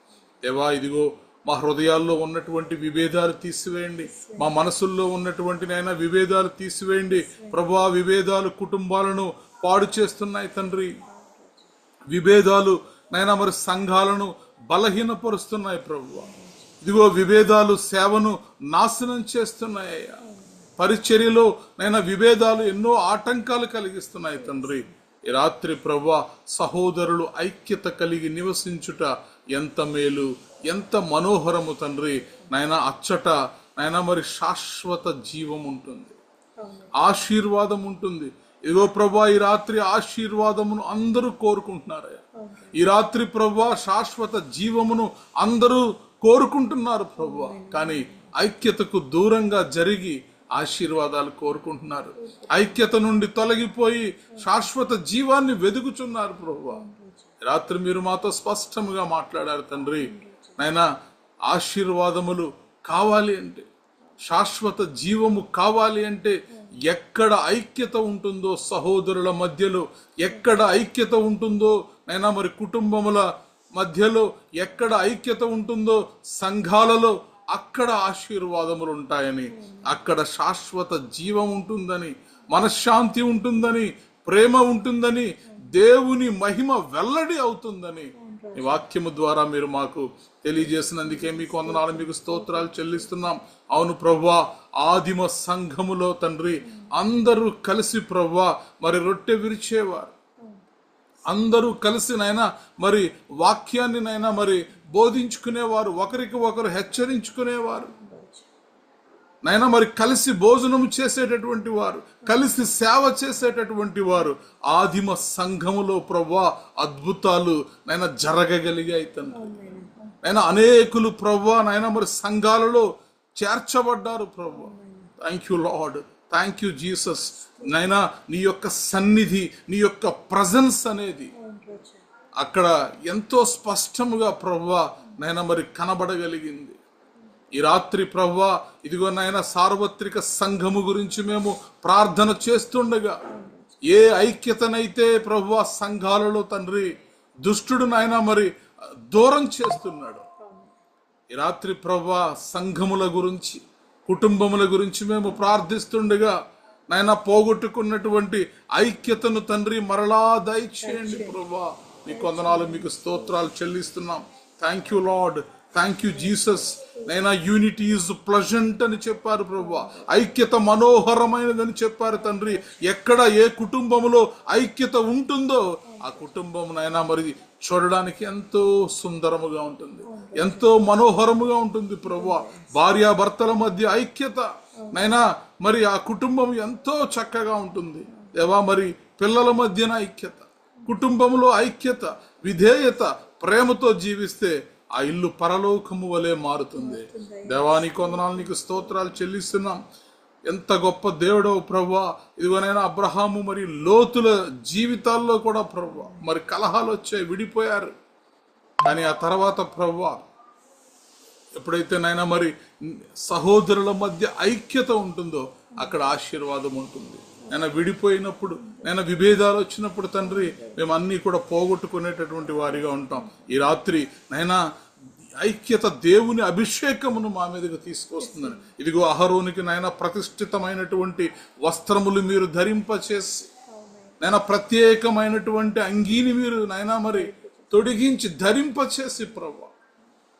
దేవా. ఇదిగో మా హృదయాల్లో ఉన్నటువంటి విభేదాలు తీసివేయండి, మా మనసుల్లో ఉన్నటువంటి నైనా విభేదాలు తీసివేయండి ప్రభువా. విభేదాలు కుటుంబాలను పాడు చేస్తున్నాయి తండ్రి. విభేదాలు నైనా మరి సంఘాలను బలహీనపరుస్తున్నాయి ప్రభువా. ఇదిగో విభేదాలు సేవను నాశనం చేస్తున్నాయ్యా. పరిచర్యలో నైనా విభేదాలు ఎన్నో ఆటంకాలు కలిగిస్తున్నాయి తండ్రి. ఈ రాత్రి ప్రభువా సహోదరులు ఐక్యత కలిగి నివసించుట ఎంత మేలు, ఎంత మనోహరము తండ్రి. నాయన అచ్చట నాయన మరి శాశ్వత జీవం ఉంటుంది, ఆశీర్వాదం ఉంటుంది. ఇదిగో ప్రభువా ఈ రాత్రి ఆశీర్వాదమును అందరూ కోరుకుంటున్నారయ్యా. ఈ రాత్రి ప్రభువా శాశ్వత జీవమును అందరూ కోరుకుంటున్నారు ప్రభువా. కానీ ఐక్యతకు దూరంగా జరిగి ఆశీర్వాదాలు కోరుకుంటున్నారు. ఐక్యత నుండి తొలగిపోయి శాశ్వత జీవాన్ని వెదుకుచున్నారు ప్రభువా. రాత్రి మీరు మాతో స్పష్టంగా మాట్లాడారు తండ్రి. నాయనా ఆశీర్వాదములు కావాలి అంటే, శాశ్వత జీవము కావాలి అంటే ఎక్కడ ఐక్యత ఉంటుందో సహోదరుల మధ్యలో, ఎక్కడ ఐక్యత ఉంటుందో నైనా మరి కుటుంబముల మధ్యలో, ఎక్కడ ఐక్యత ఉంటుందో సంఘాలలో అక్కడ ఆశీర్వాదములు ఉంటాయని, అక్కడ శాశ్వత జీవం ఉంటుందని, మనశ్శాంతి ఉంటుందని, ప్రేమ ఉంటుందని, దేవుని మహిమ వెల్లడి అవుతుందని ఈ వాక్యము ద్వారా మీరు మాకు తెలియజేసినందుకే మీకు వందనాలు, మీకు స్తోత్రాలు చెల్లిస్తున్నాం. అవును ప్రభువా, ఆదిమ సంఘములో తండ్రి అందరూ కలిసి ప్రభువా మరి రొట్టె విరిచేవారు, అందరూ కలిసి నైనా మరి వాక్యాన్ని నైనా మరి బోధించుకునేవారు, ఒకరికి ఒకరు హెచ్చరించుకునేవారు. నైనా మరి కలిసి భోజనం చేసేటటువంటి వారు, కలిసి సేవ చేసేటటువంటి వారు ఆదిమ సంఘములో ప్రభువా అద్భుతాలు నైనా జరగగలిగాయి తండ్రి. నైనా అనేకులు ప్రభువా నైనా మరి సంఘాలలో చేర్చబడ్డారు ప్రభువా. Thank you lord, thank you Jesus. నైనా నీ యొక్క సన్నిధి, నీ యొక్క ప్రజెన్స్ అనేది అక్కడ ఎంతో స్పష్టముగా ప్రభువా నైనా మరి కనబడగలిగింది. ఈ రాత్రి ప్రభువా ఇదిగో నాయన సార్వత్రిక సంఘము గురించి మేము ప్రార్థన చేస్తుండగా ఏ ఐక్యతనైతే ప్రభువా సంఘాలలో తండ్రి దుష్టుడు నాయన మరి దూరం చేస్తున్నాడు, ఈ రాత్రి ప్రభువా సంఘముల గురించి, కుటుంబముల గురించి మేము ప్రార్థిస్తుండగా నాయన పోగొట్టుకున్నటువంటి ఐక్యతను తండ్రి మరలా దయచేయండి ప్రభువా. మీకు వందనాలు, మీకు స్తోత్రాలు చెల్లిస్తున్నాం. Thank you lord, thank you Jesus. నైనా యూనిటీ ఈజ్ ప్లజెంట్ అని చెప్పారు ప్రభువా, ఐక్యత మనోహరమైనదని చెప్పారు తండ్రి. ఎక్కడ ఏ కుటుంబంలో ఐక్యత ఉంటుందో ఆ కుటుంబం నైనా మరి చూడడానికి ఎంతో సుందరముగా ఉంటుంది, ఎంతో మనోహరముగా ఉంటుంది ప్రభువా. భార్యాభర్తల మధ్య ఐక్యత నైనా మరి ఆ కుటుంబం ఎంతో చక్కగా ఉంటుంది దేవా. మరి పిల్లల మధ్యన ఐక్యత, కుటుంబంలో ఐక్యత, విధేయత, ప్రేమతో జీవిస్తే ఆ ఇల్లు పరలోకము వలె మారుతుంది. దేవానికి వందనాలు, నీకు స్తోత్రాలు చెల్లిస్తున్నాం. ఎంత గొప్ప దేవుడో ప్రభువా. ఇదిగోనైనా అబ్రహాము మరి లోతుల జీవితాల్లో కూడా ప్రభువా మరి కలహాలు వచ్చాయి, విడిపోయారు. కానీ ఆ తర్వాత ప్రభువా ఎప్పుడైతే నైనా మరి సహోదరుల మధ్య ఐక్యత ఉంటుందో అక్కడ ఆశీర్వాదం ఉంటుంది. నేను విడిపోయినప్పుడు, నేను విభేదాలు వచ్చినప్పుడు తండ్రి మేము అన్నీ కూడా పోగొట్టుకునేటటువంటి వారిగా ఉంటాం. ఈ రాత్రి నైనా ఐక్యత దేవుని అభిషేకమును మా మీదకి తీసుకొస్తుందని, ఇదిగో అహరోనికి నైనా ప్రతిష్ఠితమైనటువంటి వస్త్రములు మీరు ధరింపచేసి నైనా ప్రత్యేకమైనటువంటి అంగీని మీరు నైనా మరి తొడిగించి ధరింపచేసి ప్రభువా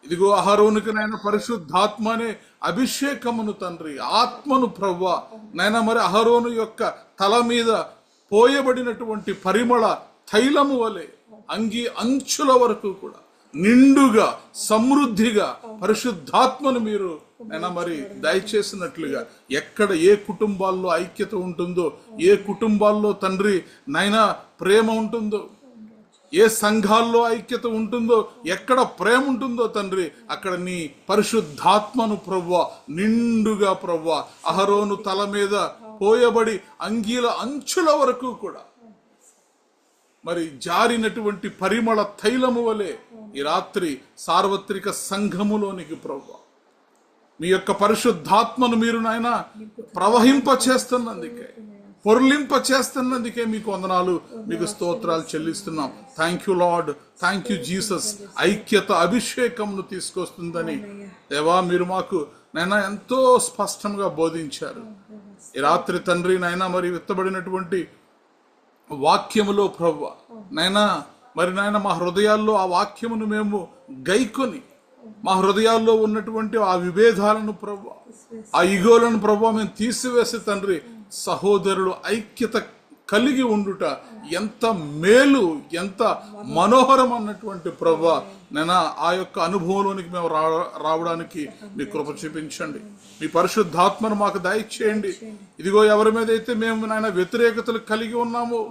ఇదిగో అహరోనుకి నైనా పరిశుద్ధాత్మ అనే అభిషేకమును తండ్రి, ఆత్మను ప్రభువా నైనా మరి అహరోను యొక్క తల మీద పోయబడినటువంటి పరిమళ తైలము వలె అంగీ అంచుల వరకు కూడా నిండుగా సమృద్ధిగా పరిశుద్ధాత్మను మీరు నైనా మరి దయచేసినట్లుగా ఎక్కడ ఏ కుటుంబాల్లో ఐక్యత ఉంటుందో, ఏ కుటుంబాల్లో తండ్రి నైనా ప్రేమ ఉంటుందో, ఏ సంఘాల్లో ఐక్యత ఉంటుందో, ఎక్కడ ప్రేమ ఉంటుందో తండ్రి అక్కడ నీ పరిశుద్ధాత్మను ప్రభువా నిండుగా ప్రభువా అహరోను తల మీద పోయబడి అంగీల అంచుల వరకు కూడా మరి జారినటువంటి పరిమళ తైలము వలె ఈ రాత్రి సార్వత్రిక సంఘములోనికి ప్రభువా మీ యొక్క పరిశుద్ధాత్మను మీరు నాయన ప్రవహింప చేస్తున్నందుకే, పొర్లింప చేస్తున్నందుకే మీకు వందనాలు, మీకు స్తోత్రాలు చెల్లిస్తున్నాం. Thank you lord, thank you Jesus. ఐక్యత అభిషేకంను తీసుకొస్తుందని దేవా మీరు మాకు నైనా ఎంతో స్పష్టంగా బోధించారు. ఈ రాత్రి తండ్రి నైనా మరి విత్తబడినటువంటి వాక్యములో ప్రభువా నైనా మరి నాయన మా హృదయాల్లో ఆ వాక్యమును మేము గైకొని మా హృదయాల్లో ఉన్నటువంటి ఆ విభేదాలను ప్రభువా, ఆ ఇగోలను ప్రభువా మేము తీసివేసి తండ్రి సహోదరులు ఐక్యత కలిగి ఉండుట ఎంత మేలు, ఎంత మనోహరం అన్నటువంటి ప్రభువా నేను ఆ యొక్క అనుభవంలోనికి మేము రావడానికి మీ కృప చూపించండి. మీ పరిశుద్ధాత్మను మాకు దయచేయండి. ఇదిగో ఎవరి మీద అయితే మేము నాయన వ్యతిరేకతలు కలిగి ఉన్నామో,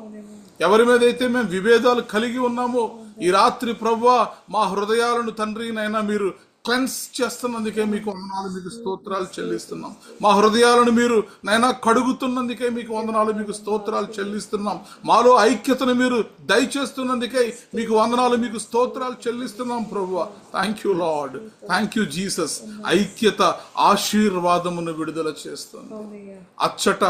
ఎవరి మీద అయితే మేము విభేదాలు కలిగి ఉన్నామో ఈ రాత్రి ప్రభువా మా హృదయాలను తండ్రి నైనా మీరు క్లెన్స్ చేస్తున్నందుకే మీకు వందనాలు, మీకు స్తోత్రాలు చెల్లిస్తున్నాం. మా హృదయాలను మీరు నైనా కడుగుతున్నందుకే మీకు వందనాలు, మీకు స్తోత్రాలు చెల్లిస్తున్నాం. మాలో ఐక్యతను మీరు దయచేస్తున్నందుకే మీకు వందనాలు, మీకు స్తోత్రాలు చెల్లిస్తున్నాం ప్రభువా. Thank you lord, thank you Jesus. ఐక్యత ఆశీర్వాదమును విడుదల చేస్తుంది. అచ్చట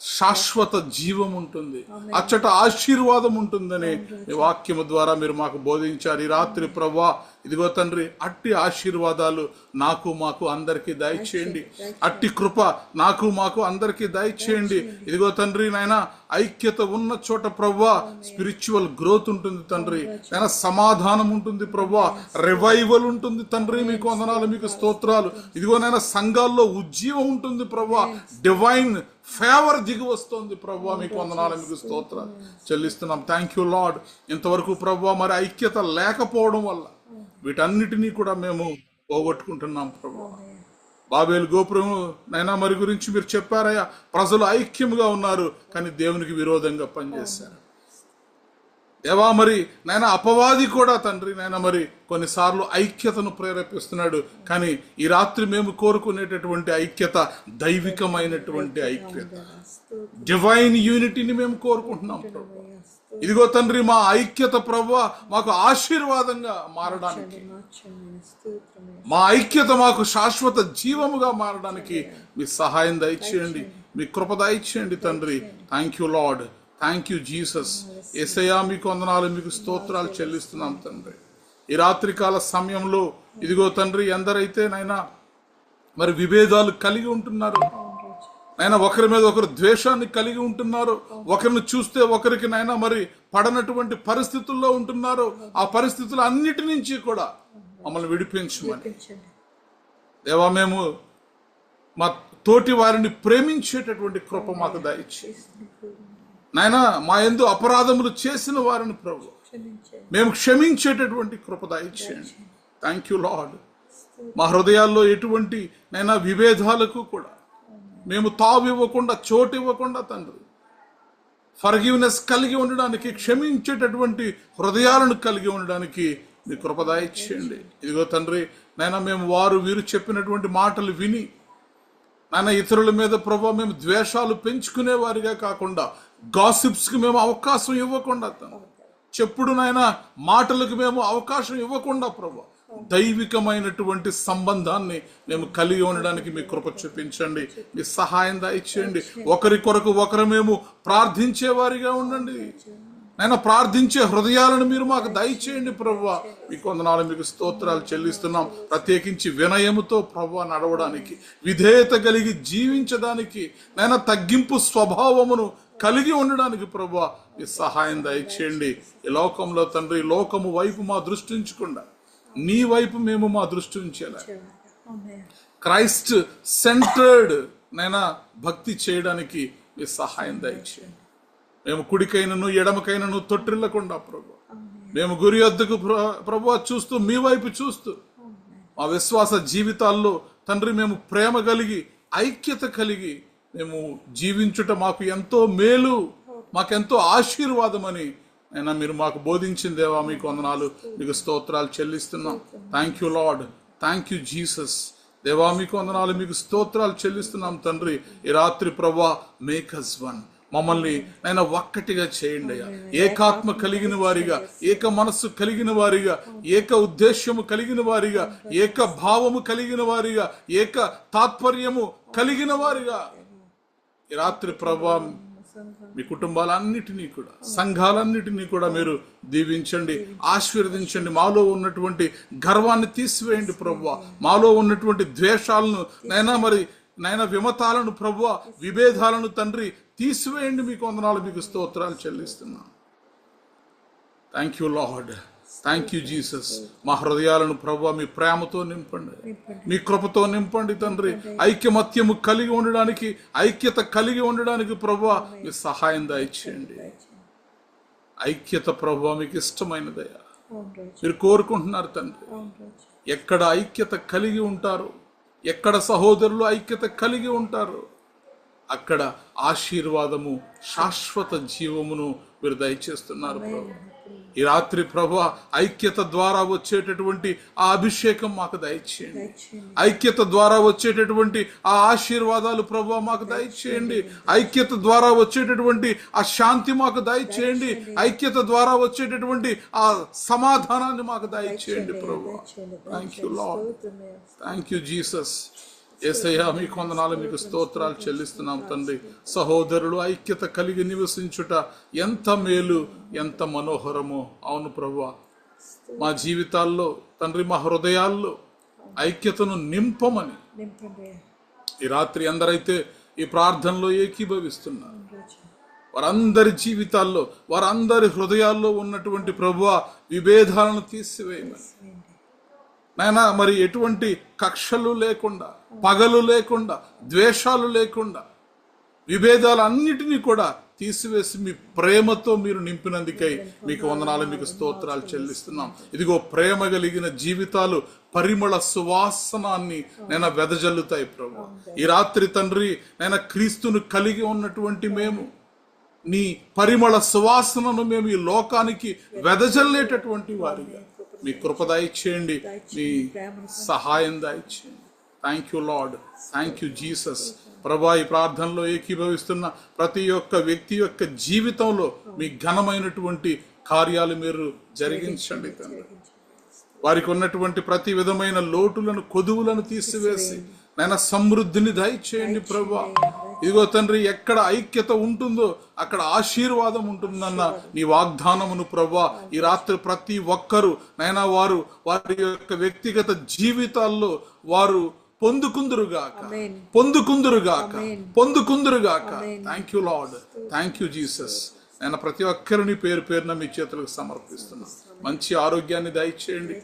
శాశ్వత జీవం ఉంటుంది, అచ్చట ఆశీర్వాదం ఉంటుందని ఈ వాక్యము ద్వారా మీరు మాకు బోధించారు. ఈ రాత్రి ప్రభువా ఇదిగో తండ్రి అట్టి ఆశీర్వాదాలు నాకు మాకు అందరికీ దయచేయండి. అట్టి కృప నాకు మాకు అందరికీ దయచేయండి. ఇదిగో తండ్రి నాయన ఐక్యత ఉన్న చోట ప్రభువా స్పిరిచువల్ గ్రోత్ ఉంటుంది తండ్రి, నాయన సమాధానం ఉంటుంది ప్రభువా, రివైవల్ ఉంటుంది తండ్రి. మీకు వందనాలు, మీకు స్తోత్రాలు. ఇదిగో నాయన సంఘాల్లో ఉజ్జీవం ఉంటుంది ప్రభువా, డివైన్ ఫేవర్ దిగి వస్తుంది ప్రభువా. మీకు వందనాలు, మీకు స్తోత్రాలు చెల్లిస్తున్నాం. Thank you lord. ఇంతవరకు ప్రభువా మరి ఐక్యత లేకపోవడం వల్ల వీటన్నిటినీ కూడా మేము పోగొట్టుకుంటున్నాం ప్రభువా. బాబేలు గోపురం నైనా మరి గురించి మీరు చెప్పారయ్యా, ప్రజలు ఐక్యముగా ఉన్నారు కానీ దేవునికి విరోధంగా పనిచేశారు. దేవా మరి నైనా అపవాది కూడా తండ్రి నైనా మరి కొన్నిసార్లు ఐక్యతను ప్రేరేపిస్తున్నాడు. కానీ ఈ రాత్రి మేము కోరుకునేటటువంటి ఐక్యత దైవికమైనటువంటి ఐక్యత, డివైన్ యూనిటీని మేము కోరుకుంటున్నాం ప్రభు. ఇదిగో తండ్రి, మా ఐక్యత ప్రభువా మాకు ఆశీర్వాదంగా మారడానికి, మా ఐక్యత మాకు శాశ్వత జీవముగా మారడానికి మీ సహాయం దయచేయండి, మీ కృప దయచేయండి తండ్రి. Thank you lord, thank you Jesus. యేసయ్యా మీకు వందనాలు, మీకు స్తోత్రాలు చెల్లిస్తున్నాం తండ్రి. ఈ రాత్రికాల సమయంలో ఇదిగో తండ్రి, ఎందరైతే నైనా మరి విభేదాలు కలిగి ఉంటున్నారు నైనా, ఒకరి మీద ఒకరు ద్వేషాన్ని కలిగి ఉంటున్నారు, ఒకరిని చూస్తే ఒకరికి నైనా మరి పడనటువంటి పరిస్థితుల్లో ఉంటున్నారు, ఆ పరిస్థితులు అన్నిటి నుంచి కూడా మమ్మల్ని విడిపించమని దేవా, మేము మా తోటి వారిని ప్రేమించేటటువంటి కృప మాకు దయచేయండి నాయనా. మా యందు అపరాధములు చేసిన వారిని ప్రభు మేము క్షమించేటటువంటి కృప దయచేయండి. Thank you lord. మా హృదయాల్లో ఎటువంటి నైనా విభేదాలకు కూడా మేము తావు ఇవ్వకుండా, చోటు ఇవ్వకుండా తండ్రి ఫర్గివ్నెస్ కలిగి ఉండడానికి, క్షమించేటటువంటి హృదయాలను కలిగి ఉండడానికి మీ కృప దయచేయండి. ఇదిగో తండ్రి నైనా, మేము వారు వీరు చెప్పినటువంటి మాటలు విని నాయన ఇతరుల మీద ప్రభు మేము ద్వేషాలు పెంచుకునే వారిగా కాకుండా, గాసిప్స్ కి మేము అవకాశం ఇవ్వకుండా, చెప్పుడు నాయన మాటలకు మేము అవకాశం ఇవ్వకుండా ప్రభు దైవికమైనటువంటి సంబంధాన్ని మేము కలిగి ఉండడానికి మీ కృప చూపించండి, మీ సహాయం దయచేయండి. ఒకరి కొరకు ఒకరు మేము ప్రార్థించే వారిగా ఉండండి నైనా, ప్రార్థించే హృదయాలను మీరు మాకు దయచేయండి ప్రభువా. మీకు వందనాలు, మీకు స్తోత్రాలు చెల్లిస్తున్నాం. ప్రత్యేకించి వినయముతో ప్రభువా నడవడానికి, విధేయత కలిగి జీవించడానికి, నైనా తగ్గింపు స్వభావమును కలిగి ఉండడానికి ప్రభువా మీ సహాయం దయచేయండి. ఈ లోకంలో తండ్రి, లోకము వైపు మా దృష్టి ఉంచకుండా నీ వైపు మేము మా దృష్టి ఉంచేలా క్రైస్ట్ సెంటర్డ్ నైనా భక్తి చేయడానికి మీ సహాయం దయచేయండి. మేము కుడికైనను ఎడమకైనను తొట్టిల్లకుండా ప్రభు, మేము గురి వద్దకు ప్రభు చూస్తూ, మీ వైపు చూస్తూ, మా విశ్వాస జీవితాల్లో తండ్రి మేము ప్రేమ కలిగి, ఐక్యత కలిగి మేము జీవించుట మాకు ఎంతో మేలు, మాకెంతో ఆశీర్వాదమని అయినా మీరు మాకు బోధించిందేవా. మీకు వందనాలు, మీకు స్తోత్రాలు చెల్లిస్తున్నాం. Thank you lord, thank you Jesus. దేవా మీకు వందనాలు, మీకు స్తోత్రాలు చెల్లిస్తున్నాం తండ్రి. ఈ రాత్రి ప్రభువా మేక్ us one, మమ్మల్ని ఆయన ఒక్కటిగా చేయండి అయ్యా. ఏకాత్మ కలిగిన వారిగా, ఏక మనస్సు కలిగిన వారిగా, ఏక ఉద్దేశ్యము కలిగిన వారిగా, ఏక భావము కలిగిన వారిగా, ఏక తాత్పర్యము కలిగిన వారిగా ఈ రాత్రి ప్రభువా మీ కుటుంబాలన్నిటినీ కూడా, సంఘాలన్నిటినీ కూడా మీరు దీవించండి, ఆశీర్వదించండి. మాలో ఉన్నటువంటి గర్వాన్ని తీసివేయండి ప్రభువా, మాలో ఉన్నటువంటి ద్వేషాలను నైనా విమతాలను ప్రభువా, విభేదాలను తండ్రి తీసివేయండి. మీకు వందనాలు, మీకు స్తోత్రాలు చెల్లిస్తున్నాం. Thank you lord, thank you Jesus. మా హృదయాలను ప్రభువా మీ ప్రేమతో నింపండి, మీ కృపతో నింపండి తండ్రి. ఐక్యమత్యము కలిగి ఉండడానికి, ఐక్యత కలిగి ఉండడానికి ప్రభువా మీ సహాయం దయచేయండి. ఐక్యత ప్రభువా మీకు ఇష్టమైనదయ్యా, మీరు కోరుకుంటున్నారు తండ్రి. ఎక్కడ ఐక్యత కలిగి ఉంటారు, ఎక్కడ సహోదరులు ఐక్యత కలిగి ఉంటారు, అక్కడ ఆశీర్వాదము, శాశ్వత జీవమును మీరు దయచేస్తున్నారు ప్రభు. ఈ రాత్రి ప్రభువా ఐక్యత ద్వారా వచ్చేటటువంటి ఆ అభిషేకం మాకు దయచేయండి, ఐక్యత ద్వారా వచ్చేటటువంటి ఆ ఆశీర్వాదాలు ప్రభువా మాకు దయచేయండి, ఐక్యత ద్వారా వచ్చేటటువంటి ఆ శాంతి మాకు దయచేయండి, ఐక్యత ద్వారా వచ్చేటటువంటి ఆ సమాధానాన్ని మాకు దయచేయండి ప్రభువా. Thank you lord, thank you Jesus. యేసయ్యా మీకు వందనాలు, మీకు స్తోత్రాలు చెల్లిస్తున్నాం తండ్రి. సహోదరులు ఐక్యత కలిగి నివసించుట ఎంత మేలు, ఎంత మనోహరమో. అవును ప్రభువా, మా జీవితాల్లో తండ్రి, మా హృదయాల్లో ఐక్యతను నింపమని ఈ రాత్రి అందరైతే ఈ ప్రార్థనలో ఏకీభవిస్తున్నారు, వారందరి జీవితాల్లో, వారందరి హృదయాల్లో ఉన్నటువంటి ప్రభువా విభేదాలను తీసివేయమని నాయనా, మరి ఎటువంటి కక్షలు లేకుండా, పగలు లేకుండా, ద్వేషాలు లేకుండా, విభేదాలన్నిటినీ కూడా తీసివేసి మీ ప్రేమతో మీరు నింపినందుకై మీకు వందనాలు, మీకు స్తోత్రాలు చెల్లిస్తున్నాం. ఇదిగో ప్రేమ కలిగిన జీవితాలు పరిమళ సువాసనాన్ని నేను వెదజల్లుతాయి ప్రభు. ఈ రాత్రి తండ్రి నేను క్రీస్తును కలిగి ఉన్నటువంటి మేము నీ పరిమళ సువాసనను మేము ఈ లోకానికి వెదజల్లేటటువంటి వారిగా మీ కృప దయచేయండి, మీ సహాయం దయచేయండి. Thank you lord, thank you Jesus. ప్రభా, ఈ ప్రార్థనలో ఏకీభవిస్తున్న ప్రతి ఒక్క వ్యక్తి యొక్క జీవితంలో మీ ఘనమైనటువంటి కార్యాలు మీరు జరిగించండి తండ్రి. వారికి ఉన్నటువంటి ప్రతి విధమైన లోటులను, కొదువులను తీసివేసి నైనా సమృద్ధిని దయచేయండి ప్రభా. ఇదిగో తండ్రి, ఎక్కడ ఐక్యత ఉంటుందో అక్కడ ఆశీర్వాదం ఉంటుందన్న నీ వాగ్దానమును ప్రభా ఈ రాత్రి ప్రతి ఒక్కరూ నైనా వారి యొక్క వ్యక్తిగత జీవితాల్లో వారు పొందుకుందురుగాక. Thank you lord, thank you Jesus. నేను ప్రతి ఒక్కరిని పేరు పేరున మీ చేతులకు సమర్పిస్తున్నాను. మంచి ఆరోగ్యాన్ని దయచేయండి.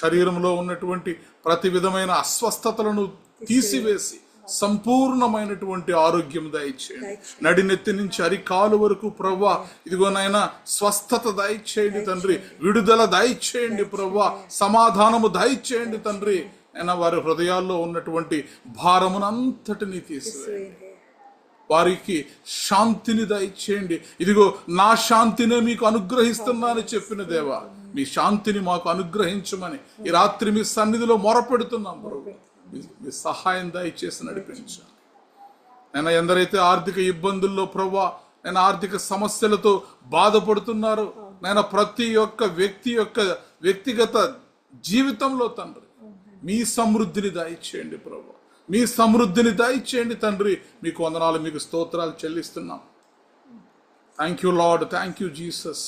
శరీరంలో ఉన్నటువంటి ప్రతి విధమైన అస్వస్థతలను తీసివేసి సంపూర్ణమైనటువంటి ఆరోగ్యం దయచేయండి. నడినెత్తి నుంచి అరికాలు వరకు ప్రభా ఇదిగోనైనా స్వస్థత దయచేయండి తండ్రి. విడుదల దయచేయండి ప్రభా. సమాధానము దయచేయండి తండ్రి. అయినా వారి హృదయాల్లో ఉన్నటువంటి భారమునంతటినీ తీసివేయండి. వారికి శాంతిని దయచేయండి. ఇదిగో నా శాంతినే మీకు అనుగ్రహిస్తున్నానని చెప్పిన దేవా, మీ శాంతిని మాకు అనుగ్రహించమని ఈ రాత్రి మీ సన్నిధిలో మొరపెడుతున్నాం ప్రభు. మీ సహాయం దయచేసి నడిపించాలి. నేను ఎందరైతే ఆర్థిక ఇబ్బందుల్లో ప్రభా, నేను ఆర్థిక సమస్యలతో బాధపడుతున్నారో నేను ప్రతి ఒక్క వ్యక్తి యొక్క వ్యక్తిగత జీవితంలో తండ్రి మీ సమృద్ధిని దయచేయండి ప్రభు. మీ సమృద్ధిని దయచేయండి తండ్రి. మీకు వందనాలు, మీకు స్తోత్రాలు చెల్లిస్తున్నాం. Thank you lord, thank you Jesus.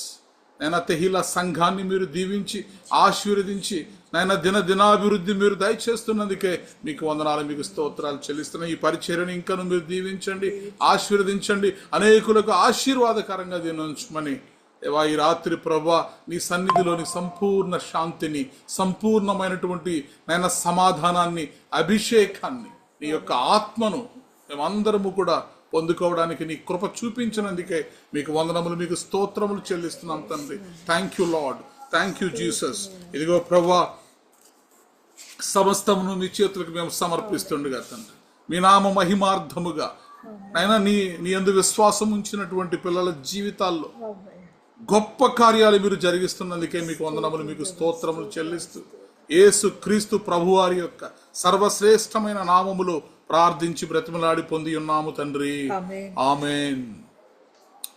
నైనా తెహీలా సంఘాన్ని మీరు దీవించి ఆశీర్వదించి నైనా దినాభివృద్ధి మీరు దయచేస్తున్నందుకే మీకు వందనాలు, మీకు స్తోత్రాలు చెల్లిస్తున్నాం. ఈ పరిచర్యను ఇంకను మీరు దీవించండి, ఆశీర్వదించండి, అనేకులకు ఆశీర్వాదకరంగా దీన్ని ఉంచమని దేవా ఈ రాత్రి ప్రభా నీ సన్నిధిలోని సంపూర్ణ శాంతిని, సంపూర్ణమైనటువంటి నైనా సమాధానాన్ని, అభిషేకాన్ని, నీ యొక్క ఆత్మను మేమందరము కూడా పొందుకోవడానికి నీ కృప చూపించినందుకే మీకు వందనములు, మీకు స్తోత్రములు చెల్లిస్తున్నాం తండ్రి. Thank you lord, thank you Jesus. ఇదిగో ప్రభా సమస్తమును మీ చేతులకు మేము సమర్పిస్తుండగా తండ్రి, మీ నామ మహిమార్థముగా అయినా నీ యందు విశ్వాసం ఉంచినటువంటి పిల్లల జీవితాల్లో గొప్ప కార్యాలు మీరు జరిగిస్తున్నందుకే మీకు వందనములు, మీకు స్తోత్రములు చెల్లిస్తూ యేసు క్రీస్తు ప్రభువారి యొక్క సర్వశ్రేష్టమైన నామములో ప్రార్థించి బ్రతిమలాడి పొంది ఉన్నాము తండ్రి. ఆమేన్.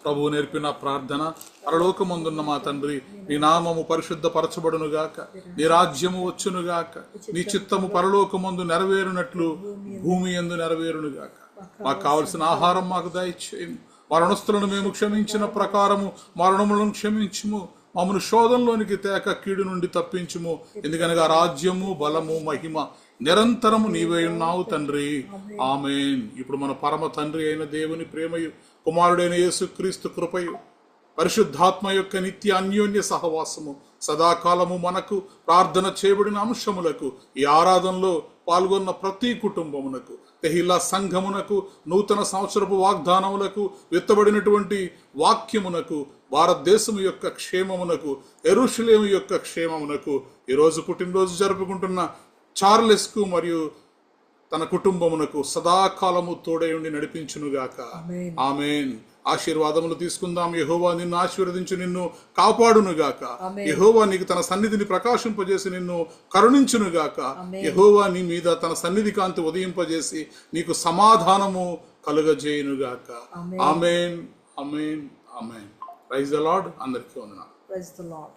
ప్రభువు నేర్పిన ప్రార్థన: పరలోకమందున్న మా తండ్రి, నీ నామము పరిశుద్ధపరచబడునుగాక, నీ రాజ్యము వచ్చునుగాక, నీ చిత్తము పరలోకమందు నెరవేరునట్లు భూమి యందు నెరవేరునుగాక. మాకు కావలసిన ఆహారం మాకు దయచేయము. మరణస్తులను మేము క్షమించిన ప్రకారము మరణములను క్షమించుము. మమ్మను శోధంలోనికి తేక కీడు నుండి తప్పించుము. ఎందుకనగా రాజ్యము, బలము, మహిమ నిరంతరము నీవే ఉన్నావు తండ్రి. ఆమేన్. ఇప్పుడు మన పరమ తండ్రి అయిన దేవుని ప్రేమయు, కుమారుడైన యేసుక్రీస్తు కృపయు, పరిశుద్ధాత్మ యొక్క నిత్య అన్యోన్య సహవాసము సదాకాలము మనకు, ప్రార్థన చేయబడిన అంశములకు, ఈ ఆరాధనలో పాల్గొన్న ప్రతి కుటుంబమునకు, తెహీలా సంఘమునకు, నూతన సంవత్సరపు వాగ్దానములకు, విత్తబడినటువంటి వాక్యమునకు, భారతదేశము యొక్క క్షేమమునకు, యెరూషలేము యొక్క క్షేమమునకు, ఈరోజు పుట్టినరోజు జరుపుకుంటున్న చార్లెస్ కు మరియు తన కుటుంబమునకు సదాకాలము తోడై ఉండి నడిపించునుగాక. ఆమేన్. ఆశీర్వాదములు తీసుకుందాం. యెహోవా నిన్ను ఆశీర్వదించి నిన్ను కాపాడునుగాక. యెహోవా నీకు తన సన్నిధిని ప్రకాశింపజేసి నిన్ను కరుణించునుగాక. యెహోవా నీ మీద తన సన్నిధి కాంతి ఉదయింపజేసి నీకు సమాధానము కలుగజేయునుగాక. ఆమేన్, ఆమేన్, ఆమేన్. Praise the lord. అందరికీ వందనాలు. Praise the lord.